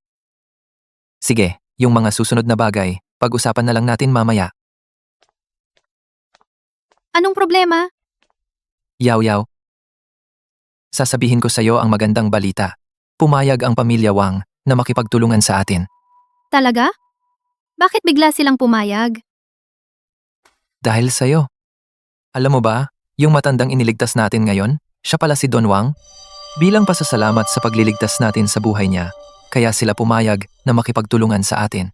Sige, yung mga susunod na bagay, pag-usapan na lang natin mamaya.
Anong problema?
Yaw. Sasabihin ko sa'yo ang magandang balita. Pumayag ang pamilya Wang na makipagtulungan sa atin.
Talaga? Bakit bigla silang pumayag?
Dahil sa'yo. Alam mo ba, yung matandang iniligtas natin ngayon, siya pala si Don Wang? Bilang pasasalamat sa pagliligtas natin sa buhay niya, kaya sila pumayag na makipagtulungan sa atin.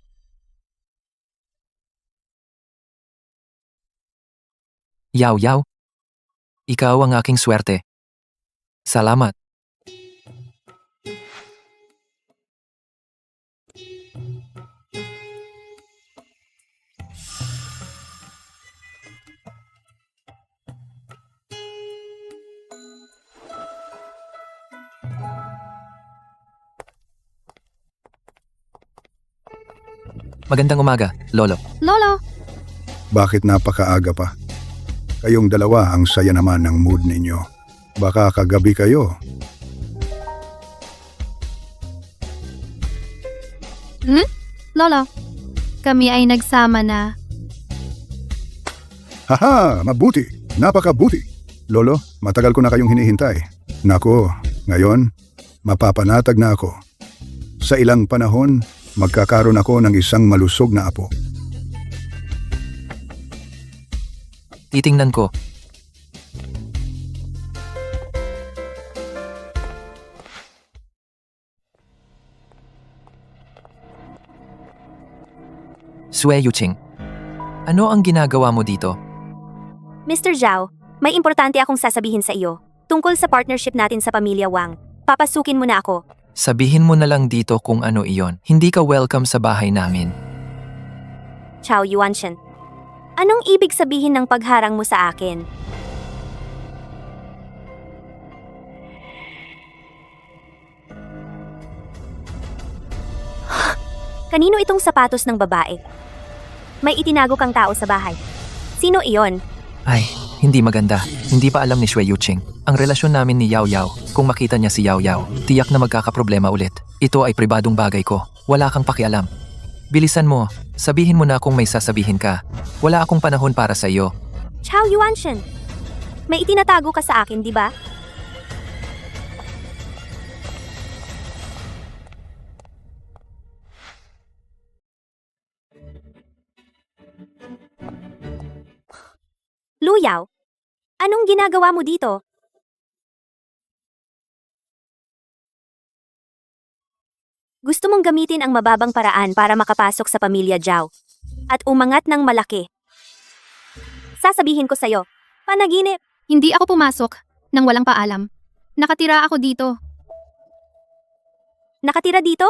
Yaw. Ikaw ang aking swerte. Salamat. Magandang umaga, Lolo.
Lolo,
Bakit napakaaga pa? Kayong dalawa ang saya naman ng mood ninyo. Baka kagabi kayo.
Lolo, kami ay nagsama na.
Haha, mabuti. Napakabuti. Lolo, matagal ko na kayong hinihintay. Nako, ngayon, mapapanatag na ako. Sa ilang panahon, magkakaroon ako ng isang malusog na apo.
Titingnan ko. Sue Yuching, ano ang ginagawa mo dito?
Mr. Zhao, may importante akong sasabihin sa iyo. Tungkol sa partnership natin sa pamilya Wang. Papasukin mo na ako.
Sabihin mo na lang dito kung ano iyon. Hindi ka welcome sa bahay namin.
Chao Yuanshen. Anong ibig sabihin ng pagharang mo sa akin? Kanino itong sapatos ng babae? May itinago kang tao sa bahay. Sino iyon?
Ay, hindi maganda. Hindi pa alam ni Sue Yuching. Ang relasyon namin ni Yao Yao, kung makita niya si Yao Yao, tiyak na magkakaproblema ulit. Ito ay pribadong bagay ko. Wala kang pakialam. Bilisan mo. Sabihin mo na kung may sasabihin ka. Wala akong panahon para sa iyo.
Chao Yuanshen. May itinatago ka sa akin, di ba? Luyaw, anong ginagawa mo dito? Gusto mong gamitin ang mababang paraan para makapasok sa pamilya Zhao at umangat ng malaki. Sasabihin ko sa'yo, panaginip.
Hindi ako pumasok nang walang paalam. Nakatira ako dito.
Nakatira dito?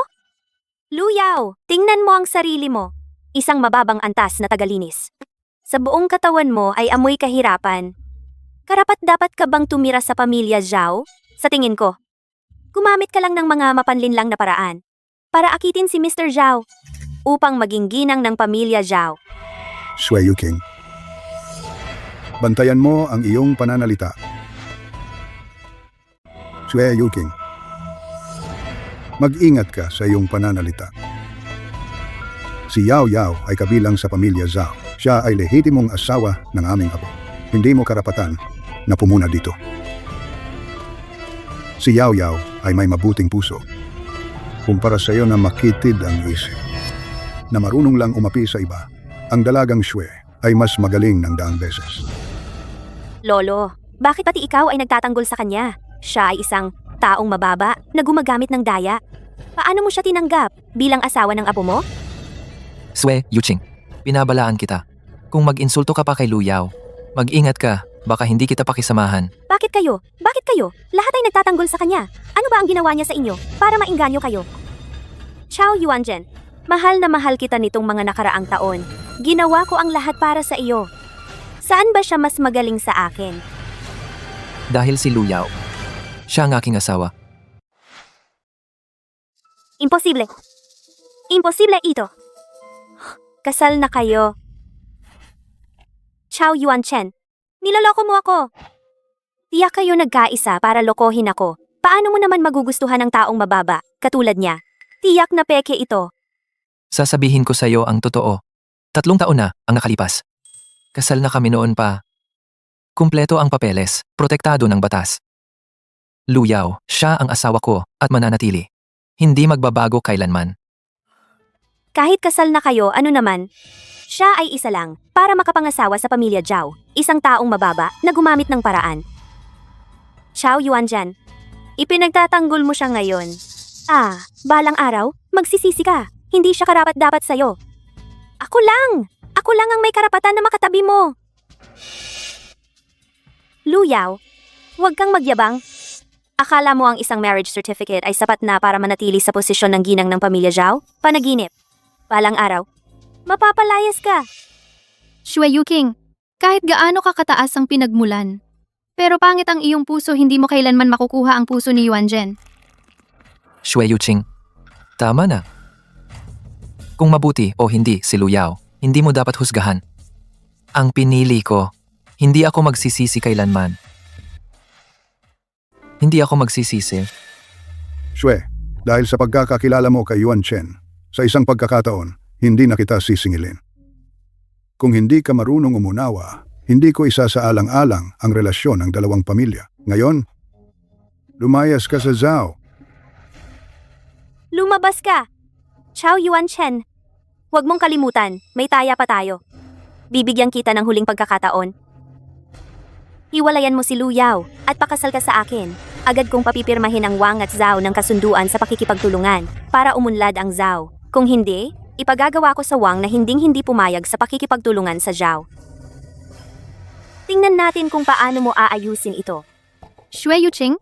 Luyaw, tingnan mo ang sarili mo. Isang mababang antas na tagalinis. Sa buong katawan mo ay amoy kahirapan. Karapat-dapat ka bang tumira sa pamilya Zhao? Sa tingin ko, gumamit ka lang ng mga mapanlinlang na paraan para akitin si Mr. Zhao upang maging ginang ng pamilya Zhao.
Shui Yuking. Bantayan mo ang iyong pananalita. Shui Yuking. Mag-ingat ka sa iyong pananalita. Si Yao Yao ay kabilang sa pamilya Zhao. Siya ay lehitimong asawa ng aming apo. Hindi mo karapatan na pumuna dito. Si Yao Yao ay may mabuting puso. Kumpara sa iyo na makitid ang isip, na marunong lang umapi sa iba, ang dalagang Shui ay mas magaling ng daang beses.
Lolo, bakit pati ikaw ay nagtatanggol sa kanya? Siya ay isang taong mababa na gumagamit ng daya. Paano mo siya tinanggap bilang asawa ng apo mo?
Swe, Yuching, pinabalaan kita. Kung mag-insulto ka pa kay Luyaw, mag-ingat ka, baka hindi kita pakisamahan.
Bakit kayo? Bakit kayo? Lahat ay nagtatanggol sa kanya. Ano ba ang ginawa niya sa inyo para mainganyo kayo? Chao Yuanzhen, mahal na mahal kita nitong mga nakaraang taon. Ginawa ko ang lahat para sa iyo. Saan ba siya mas magaling sa akin?
Dahil si Luyaw, siya ang aking asawa.
Imposible. Imposible ito. Kasal na kayo. Chao Yuanzhen, niloloko mo ako. Tiyak kayo nagkaisa para lokohin ako. Paano mo naman magugustuhan ng taong mababa, katulad niya? Tiyak na peke ito.
Sasabihin ko sa iyo ang totoo. 3 taon na ang nakalipas. Kasal na kami noon pa. Kumpleto ang papeles, protektado ng batas. Luyaw, siya ang asawa ko at mananatili. Hindi magbabago kailanman.
Kahit kasal na kayo, ano naman? Siya ay isa lang, para makapangasawa sa pamilya Zhao, isang taong mababa na gumamit ng paraan. Chao Yuanzhen, ipinagtatanggol mo siya ngayon. Balang araw, magsisisi ka. Hindi siya karapat-dapat sa'yo. Ako lang ang may karapatan na makatabi mo. Luyaw, huwag kang magyabang. Akala mo ang isang marriage certificate ay sapat na para manatili sa posisyon ng ginang ng pamilya Zhao? Panaginip. Balang araw, mapapalayas ka.
Shui Yuking, kahit gaano ka kataas ang pinagmulan. Pero pangit ang iyong puso, hindi mo kailanman makukuha ang puso ni Yuanzhen.
Shui Yuching, tama na. Kung mabuti o hindi si Luyaw, hindi mo dapat husgahan. Ang pinili ko, hindi ako magsisisi kailanman. Hindi ako magsisisi.
Shui, dahil sa pagkakakilala mo kay Yuan Chen, sa isang pagkakataon, hindi na kita sisingilin. Kung hindi ka marunong umunawa, hindi ko isasaalang-alang ang relasyon ng dalawang pamilya. Ngayon, lumayas ka sa Zhao.
Lumabas ka. Chao Yuanzhen, huwag mong kalimutan, may taya pa tayo. Bibigyan kita ng huling pagkakataon. Hiwalayan mo si Luyaw at pakasal ka sa akin. Agad kong papipirmahin ang Wang at Zhao ng kasunduan sa pakikipagtulungan para umunlad ang Zhao. Kung hindi, ipagagawa ko sa Wang na hinding-hindi pumayag sa pakikipagtulungan sa Zhao. Tingnan natin kung paano mo aayusin ito.
Shui Yuching,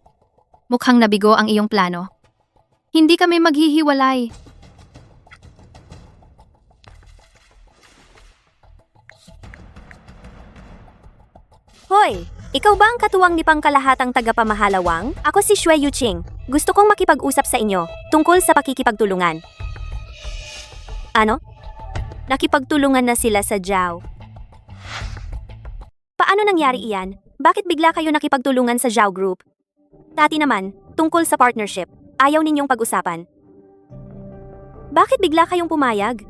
mukhang nabigo ang iyong plano. Hindi kami maghihiwalay.
Hoy! Ikaw ba ang katuwang ni pangkalahatang tagapamahalawang? Ako si Shui Yuching. Gusto kong makipag-usap sa inyo tungkol sa pakikipagtulungan. Ano? Nakipagtulungan na sila sa Zhao. Paano nangyari iyan? Bakit bigla kayo nakipagtulungan sa Zhao Group? Dati naman, tungkol sa partnership, ayaw ninyong pag-usapan. Bakit bigla kayong pumayag?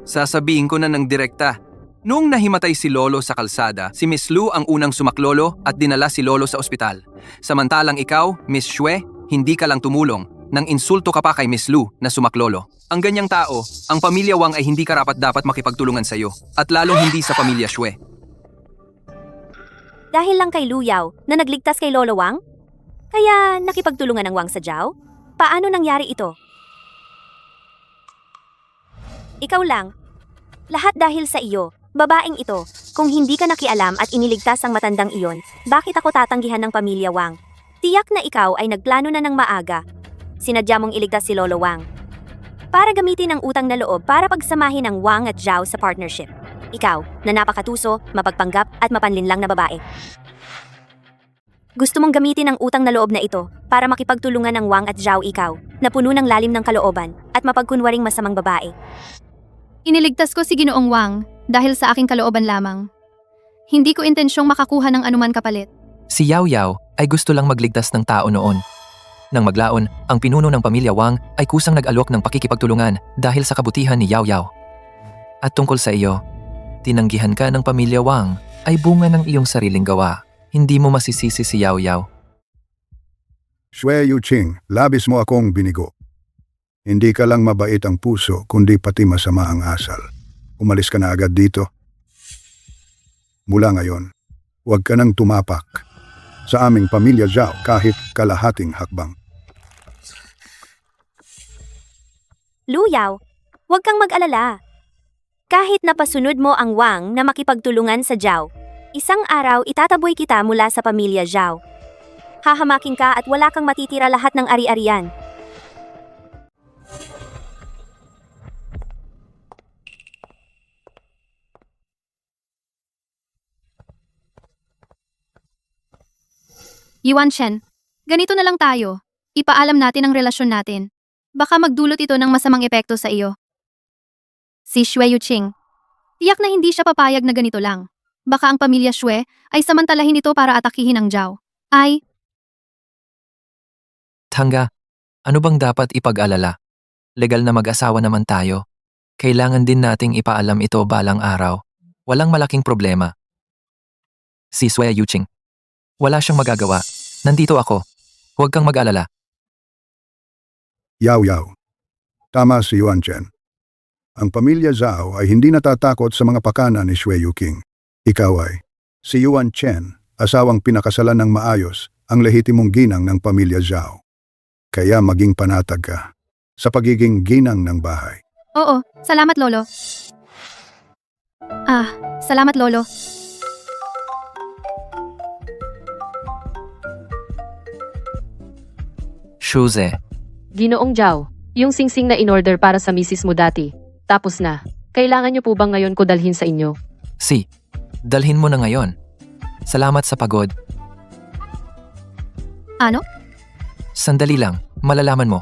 Sasabihin ko na ng direkta. Noong nahimatay si Lolo sa kalsada, si Miss Lu ang unang sumaklolo at dinala si Lolo sa ospital. Samantalang ikaw, Miss Shui, hindi ka lang tumulong. Nang insulto ka pa kay Miss Lu na sumaklolo. Ang ganyang tao, ang pamilya Wang ay hindi karapat-dapat makipagtulungan sa iyo. At lalong hindi sa pamilya Shui.
Dahil lang kay Luyaw na nagligtas kay Lolo Wang? Kaya nakipagtulungan ng Wang sa Zhao? Paano nangyari ito? Ikaw lang. Lahat dahil sa iyo, babaeng ito. Kung hindi ka nakialam at iniligtas ang matandang iyon, bakit ako tatanggihan ng pamilya Wang? Tiyak na ikaw ay nagplano na ng maaga. Sinadya mong iligtas si Lolo Wang. Para gamitin ang utang na loob para pagsamahin ang Wang at Zhao sa partnership. Ikaw, na napakatuso, mapagpanggap at mapanlinlang na babae. Gusto mong gamitin ang utang na loob na ito para makipagtulungan ng Wang at Zhao ikaw, na puno ng lalim ng kalooban at mapagkunwaring masamang babae.
Iniligtas ko si Ginoong Wang dahil sa aking kalooban lamang. Hindi ko intensyong makakuha ng anuman kapalit.
Si Yao Yao ay gusto lang magligtas ng tao noon. Nang maglaon, ang pinuno ng pamilya Wang ay kusang nag-alok ng pakikipagtulungan dahil sa kabutihan ni Yao Yao. At tungkol sa iyo, tinanggihan ka ng pamilya Wang ay bunga ng iyong sariling gawa. Hindi mo masisisi si Yao Yao.
Xue Yuqing, labis mo akong binigo. Hindi ka lang mabait ang puso, kundi pati masama ang asal. Umalis ka na agad dito. Mula ngayon, huwag ka nang tumapak sa aming pamilya Zhao kahit kalahating hakbang.
Luyaw, huwag kang mag-alala. Kahit napasunod mo ang Wang na makipagtulungan sa Zhao, isang araw itataboy kita mula sa pamilya Zhao. Hahamakin ka at wala kang matitira lahat ng ari-arian.
Yuan Shen, ganito na lang tayo. Ipaalam natin ang relasyon natin. Baka magdulot ito ng masamang epekto sa iyo. Si Xue Yuqing. Tiyak na hindi siya papayag na ganito lang. Baka ang pamilya Xue ay samantalahin ito para atakihin ang Zhao. Ay,
Tangga, ano bang dapat ipag-alala? Legal na mag-asawa naman tayo. Kailangan din nating ipaalam ito balang araw. Walang malaking problema. Si Xue Yuqing. Wala siyang magagawa. Nandito ako. Huwag kang mag-alala.
Yao Yao. Tama si Yuan Chen. Ang pamilya Zhao ay hindi natatakot sa mga pakana ni Xue Yuqing. Ikaw ay, si Yuan Chen, asawang pinakasalan ng maayos, ang lehitimong ginang ng pamilya Zhao. Kaya maging panatag ka sa pagiging ginang ng bahay.
oo, salamat Lolo. Salamat Lolo.
Shuze,
Ginoong Zhao, yung singsing na in-order para sa misis mo dati. Tapos na. Kailangan niyo po bang ngayon ko dalhin sa inyo?
si, dalhin mo na ngayon. Salamat sa pagod.
Ano?
Sandali lang, malalaman mo.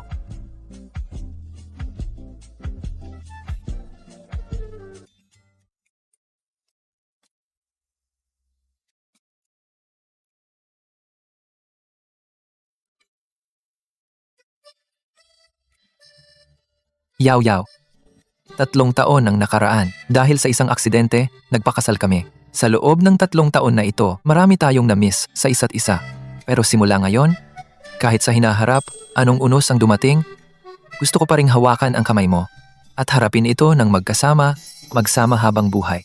Yao Yao. 3 taon ang nakaraan. Dahil sa isang aksidente, nagpakasal kami. Sa loob ng 3 taon na ito, marami tayong na-miss sa isa't isa. Pero simula ngayon, kahit sa hinaharap, anong unos ang dumating, gusto ko pa ring hawakan ang kamay mo at harapin ito ng magkasama, magsama habang buhay.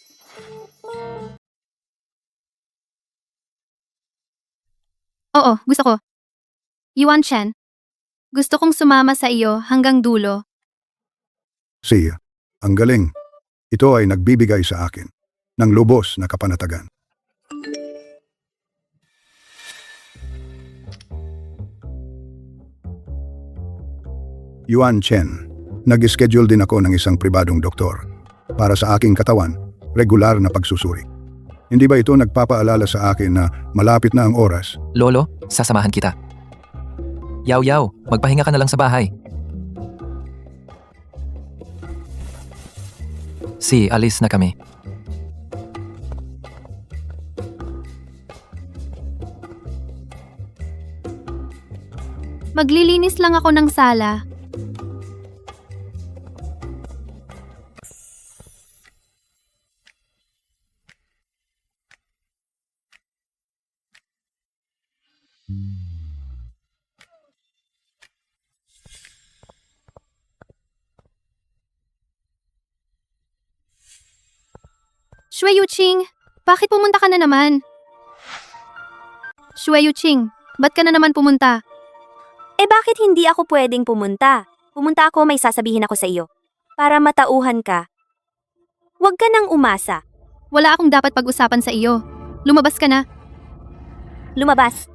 Oo, gusto ko. Yuan Shen, gusto kong sumama sa iyo hanggang dulo.
Si, ang galing. Ito ay nagbibigay sa akin ng lubos na kapanatagan. Yuan Chen, nag-schedule din ako ng isang pribadong doktor para sa aking katawan, regular na pagsusuri. Hindi ba ito nagpapaalala sa akin na malapit na ang oras?
Lolo, sasamahan kita. Yao Yao, magpahinga ka na lang sa bahay. Si, alis na kami.
Maglilinis lang ako ng sala. Xue Yuqing, bakit pumunta ka na naman? Shui Yuqing, ba't ka na naman pumunta?
Bakit hindi ako pwedeng pumunta? Pumunta ako, may sasabihin ako sa iyo. Para matauhan ka. Huwag ka nang umasa.
Wala akong dapat pag-usapan sa iyo. Lumabas ka na.
Lumabas.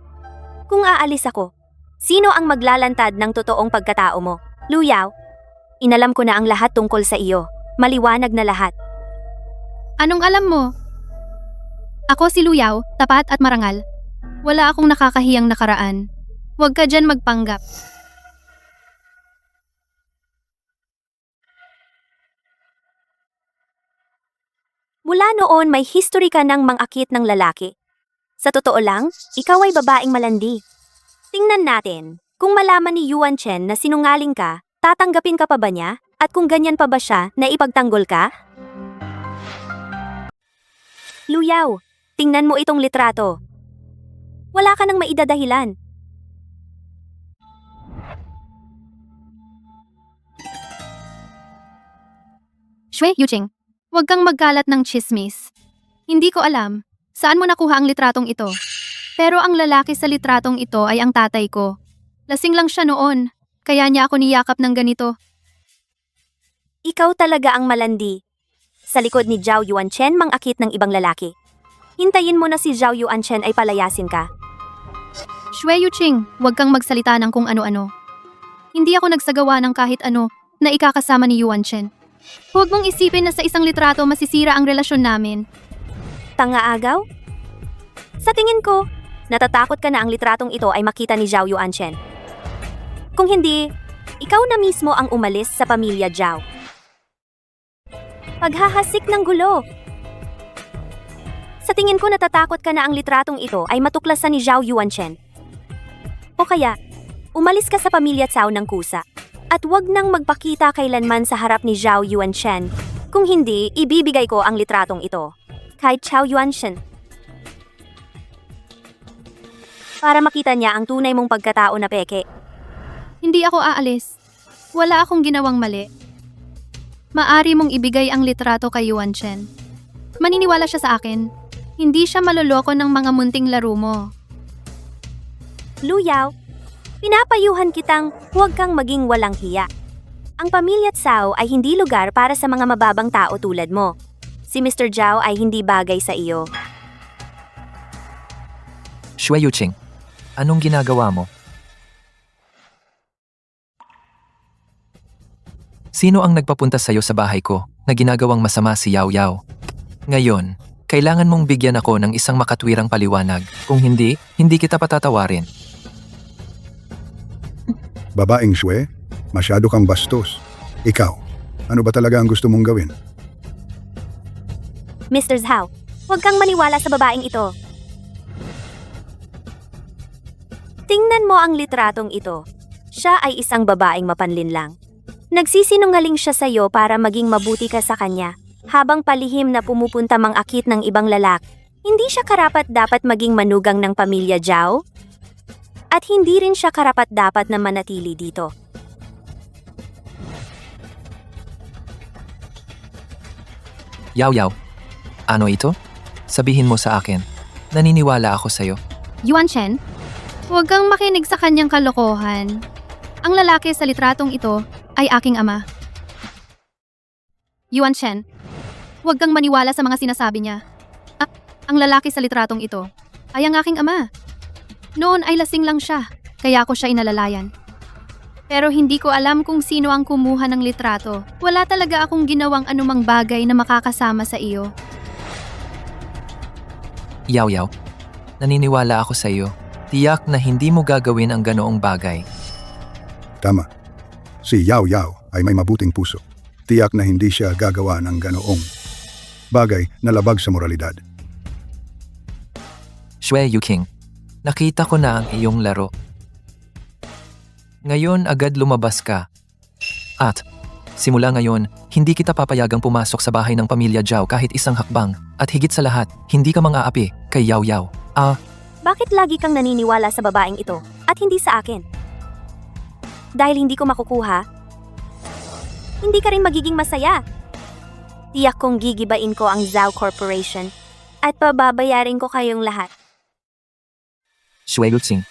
Kung aalis ako, sino ang maglalantad ng totoong pagkatao mo? Luyaw, inalam ko na ang lahat tungkol sa iyo. Maliwanag na lahat.
Anong alam mo? Ako si Luyaw, tapat at marangal. Wala akong nakakahiyang nakaraan. Huwag ka dyan magpanggap.
Mula noon may history ka ng mangakit ng lalaki. Sa totoo lang, ikaw ay babaeng malandi. Tingnan natin, kung malaman ni Yuan Chen na sinungaling ka, tatanggapin ka pa ba niya? At kung ganyan pa ba siya na ipagtanggol ka? Luyaw, tingnan mo itong litrato. Wala ka nang maidadahilan.
Shui Yuqing, huwag kang magkalat ng chismis. Hindi ko alam, saan mo nakuha ang litratong ito? Pero ang lalaki sa litratong ito ay ang tatay ko. Lasing lang siya noon, kaya niya ako niyakap ng ganito.
Ikaw talaga ang malandi. Sa likod ni Zhao Yuanchen mangakit ng ibang lalaki. Hintayin mo na si Zhao Yuanchen ay palayasin ka.
Shui Yuqing, huwag kang magsalita ng kung ano-ano. Hindi ako nagsagawa ng kahit ano na ikakasama ni Yuan Chen. Huwag mong isipin na sa isang litrato masisira ang relasyon namin.
Tanga-agaw? Sa tingin ko, natatakot ka na ang litratong ito ay makita ni Zhao Yuanchen. Kung hindi, ikaw na mismo ang umalis sa pamilya Zhao. Paghahasik ng gulo. Sa tingin ko natatakot ka na ang litratong ito ay matuklasan ni Zhao Yuanchen. O kaya, umalis ka sa pamilya Cao ng kusa. At wag nang magpakita kailanman sa harap ni Zhao Yuanchen. Kung hindi, ibibigay ko ang litratong ito. Kay Zhao Yuanchen. Para makita niya ang tunay mong pagkatao na peke.
Hindi ako aalis. Wala akong ginawang mali. Maari mong ibigay ang litrato kay Yuan Chen. Maniniwala siya sa akin. Hindi siya maloloko ng mga munting laro mo.
Luyaw, pinapayuhan kitang huwag kang maging walang hiya. Ang pamilya Cao ay hindi lugar para sa mga mababang tao tulad mo. Si Mr. Zhao ay hindi bagay sa iyo.
Shui Yuqing, anong ginagawa mo? Sino ang nagpapunta sa'yo sa bahay ko na ginagawang masama si Yao Yao? Ngayon, kailangan mong bigyan ako ng isang makatwirang paliwanag. Kung hindi, hindi kita patatawarin.
Babaeng Shui, masyado kang bastos. Ikaw, ano ba talaga ang gusto mong gawin?
Mr. Zhao, huwag kang maniwala sa babaeng ito. Tingnan mo ang litratong ito. Siya ay isang babaeng mapanlinlang. Nagsisinungaling siya sa iyo para maging mabuti ka sa kanya, habang palihim na pumupunta mangakit ng ibang lalaki. Hindi siya karapat-dapat maging manugang ng pamilya Zhao? At hindi rin siya karapat-dapat na manatili dito.
Yao Yao, ano ito? Sabihin mo sa akin. Naniniwala ako sa'yo.
Yuan Chen, huwag kang makinig sa kanyang kalokohan. Ang lalaki sa litratong ito ay aking ama. Yuan Chen, huwag kang maniwala sa mga sinasabi niya. Ang lalaki sa litratong ito ay ang aking ama. Noon ay lasing lang siya, kaya ako siya inalalayan. Pero hindi ko alam kung sino ang kumuha ng litrato. Wala talaga akong ginawang anumang bagay na makakasama sa iyo.
Yao Yao, naniniwala ako sa iyo. Tiyak na hindi mo gagawin ang ganoong bagay.
Tama. Si Yao Yao ay may mabuting puso. Tiyak na hindi siya gagawa ng ganoong bagay na labag sa moralidad.
Shui Yuqing, nakita ko na ang iyong laro. Ngayon agad lumabas ka. At, simula ngayon, hindi kita papayagang pumasok sa bahay ng pamilya Zhao kahit isang hakbang. At higit sa lahat, hindi ka mang-aapi kay Yao Yao.
Bakit lagi kang naniniwala sa babaeng ito at hindi sa akin? Dahil hindi ko makukuha, hindi ka rin magiging masaya. Tiyak kong gigibain ko ang Zhao Corporation at pababayarin ko kayong lahat.
Shui Luxing.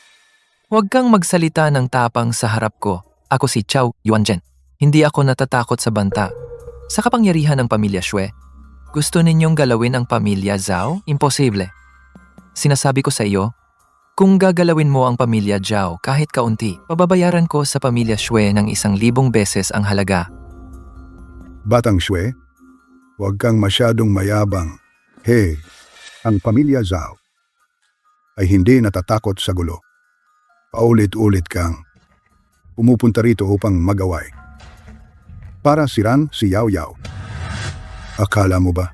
Huwag kang magsalita ng tapang sa harap ko. Ako si Chao Yuanzhen. Hindi ako natatakot sa banta. Sa kapangyarihan ng pamilya Shui, gusto ninyong galawin ang pamilya Zhao? Imposible. Sinasabi ko sa iyo, kung gagalawin mo ang pamilya Zhao kahit kaunti, pababayaran ko sa pamilya Shui ng 1,000 beses ang halaga.
Batang Shui, huwag kang masyadong mayabang. Hey, ang pamilya Zhao ay hindi natatakot sa gulo. Paulit-ulit kang pumupunta rito upang magaway. Para siran si Yao Yao. Akala mo ba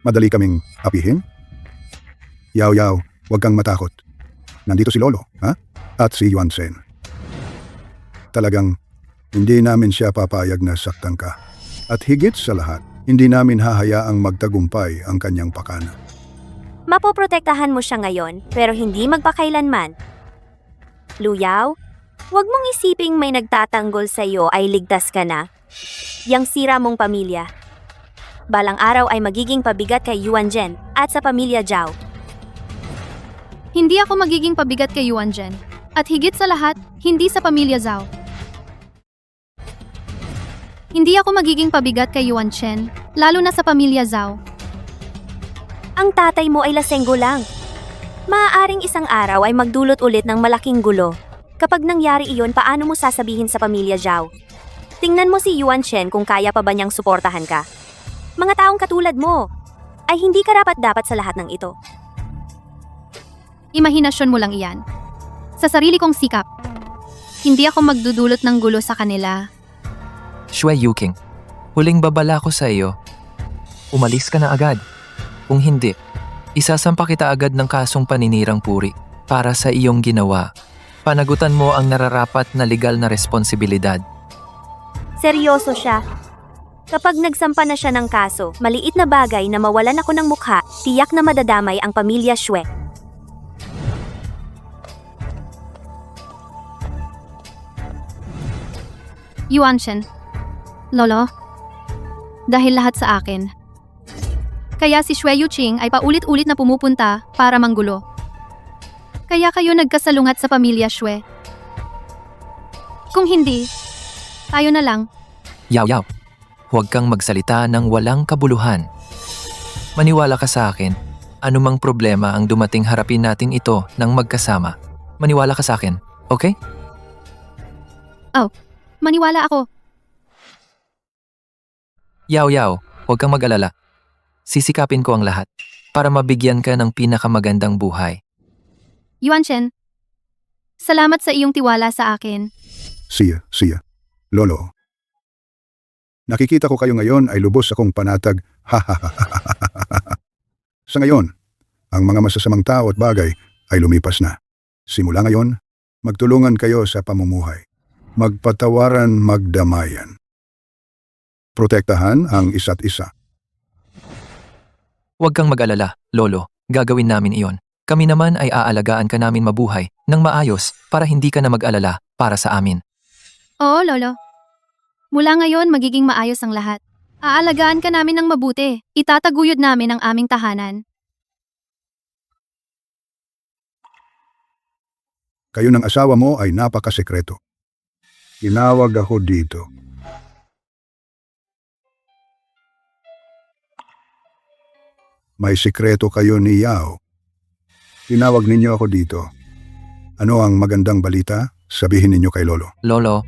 madali kaming apihin? Yao Yao, huwag kang matakot. Nandito si Lolo, ha? At si Yuanzhen. Talagang hindi namin siya papayag na saktan ka. At higit sa lahat, hindi namin hahayaang magtagumpay ang kanyang pakana.
Mapoprotektahan mo siya ngayon, pero hindi magpakailanman. Luyaw, huwag mong isiping may nagtatanggol sa iyo ay ligtas ka na. Yang sira mong pamilya. Balang araw ay magiging pabigat kay Yuanzhen at sa pamilya Zhao.
Hindi ako magiging pabigat kay Yuanzhen. At higit sa lahat, hindi sa pamilya Zhao. Hindi ako magiging pabigat kay Yuanzhen, lalo na sa pamilya Zhao.
Ang tatay mo ay lasenggo lang. Maaaring isang araw ay magdulot ulit ng malaking gulo. Kapag nangyari iyon, paano mo sasabihin sa pamilya Zhao? Tingnan mo si Yuanzhen kung kaya pa ba niyang suportahan ka. Mga taong katulad mo ay hindi karapat-dapat sa lahat ng ito.
Imahinasyon mo lang iyan. Sa sarili kong sikap, hindi ako magdudulot ng gulo sa kanila.
Shui Yuking, huling babala ko sa iyo. Umalis ka na agad. Kung hindi, isasampa kita agad ng kasong paninirang puri para sa iyong ginawa. Panagutan mo ang nararapat na legal na responsibilidad.
Seryoso siya. Kapag nagsampa na siya ng kaso, maliit na bagay na mawalan ako ng mukha, tiyak na madadamay ang pamilya Shui.
Yuanzhen, Lolo, dahil lahat sa akin. Kaya si Shui Yuqing ay paulit-ulit na pumupunta para manggulo. Kaya kayo nagkasalungat sa pamilya Shui. Kung hindi, tayo na lang.
Yao Yao, huwag kang magsalita ng walang kabuluhan. Maniwala ka sa akin, anumang problema ang dumating harapin natin ito ng magkasama. Maniwala ka sa akin, okay?
Maniwala ako.
Yao Yao, huwag kang mag-alala. Sisikapin ko ang lahat para mabigyan ka ng pinakamagandang buhay.
Yuanzhen, salamat sa iyong tiwala sa akin.
Siya. Lolo. Nakikita ko kayo ngayon ay lubos akong panatag. Sa ngayon, ang mga masasamang tao at bagay ay lumipas na. Simula ngayon, magtulungan kayo sa pamumuhay. Magpatawaran, magdamayan. Protektahan ang isa't isa.
Huwag kang mag-alala, Lolo. Gagawin namin iyon. Kami naman ay aalagaan ka namin mabuhay ng maayos para hindi ka na mag-alala para sa amin.
Oo, Lolo. Mula ngayon, magiging maayos ang lahat. Aalagaan ka namin ng mabuti. Itataguyod namin ang aming tahanan.
Kayo ng asawa mo ay napakasekreto. Tinawag ako dito. May sikreto kayo ni Yao. Tinawag ninyo ako dito. Ano ang magandang balita? Sabihin ninyo kay Lolo.
Lolo,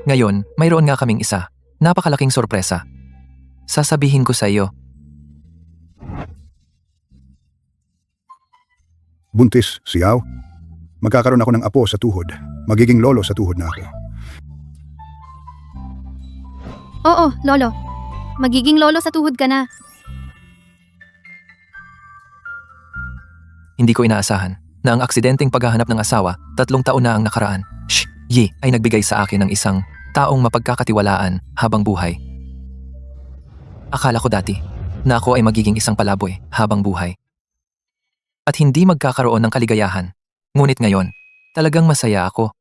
ngayon, mayroon nga kaming isa. Napakalaking sorpresa. Sasabihin ko sa iyo.
Buntis si Yao. Magkakaroon ako ng apo sa tuhod. Magiging lolo sa tuhod na ako.
Oo, Lolo. Magiging lolo sa tuhod ka na.
Hindi ko inaasahan na ang aksidenteng paghahanap ng asawa 3 taon na ang nakaraan. Yi ay nagbigay sa akin ng isang taong mapagkakatiwalaan habang buhay. Akala ko dati na ako ay magiging isang palaboy habang buhay. At hindi magkakaroon ng kaligayahan. Ngunit ngayon, talagang masaya ako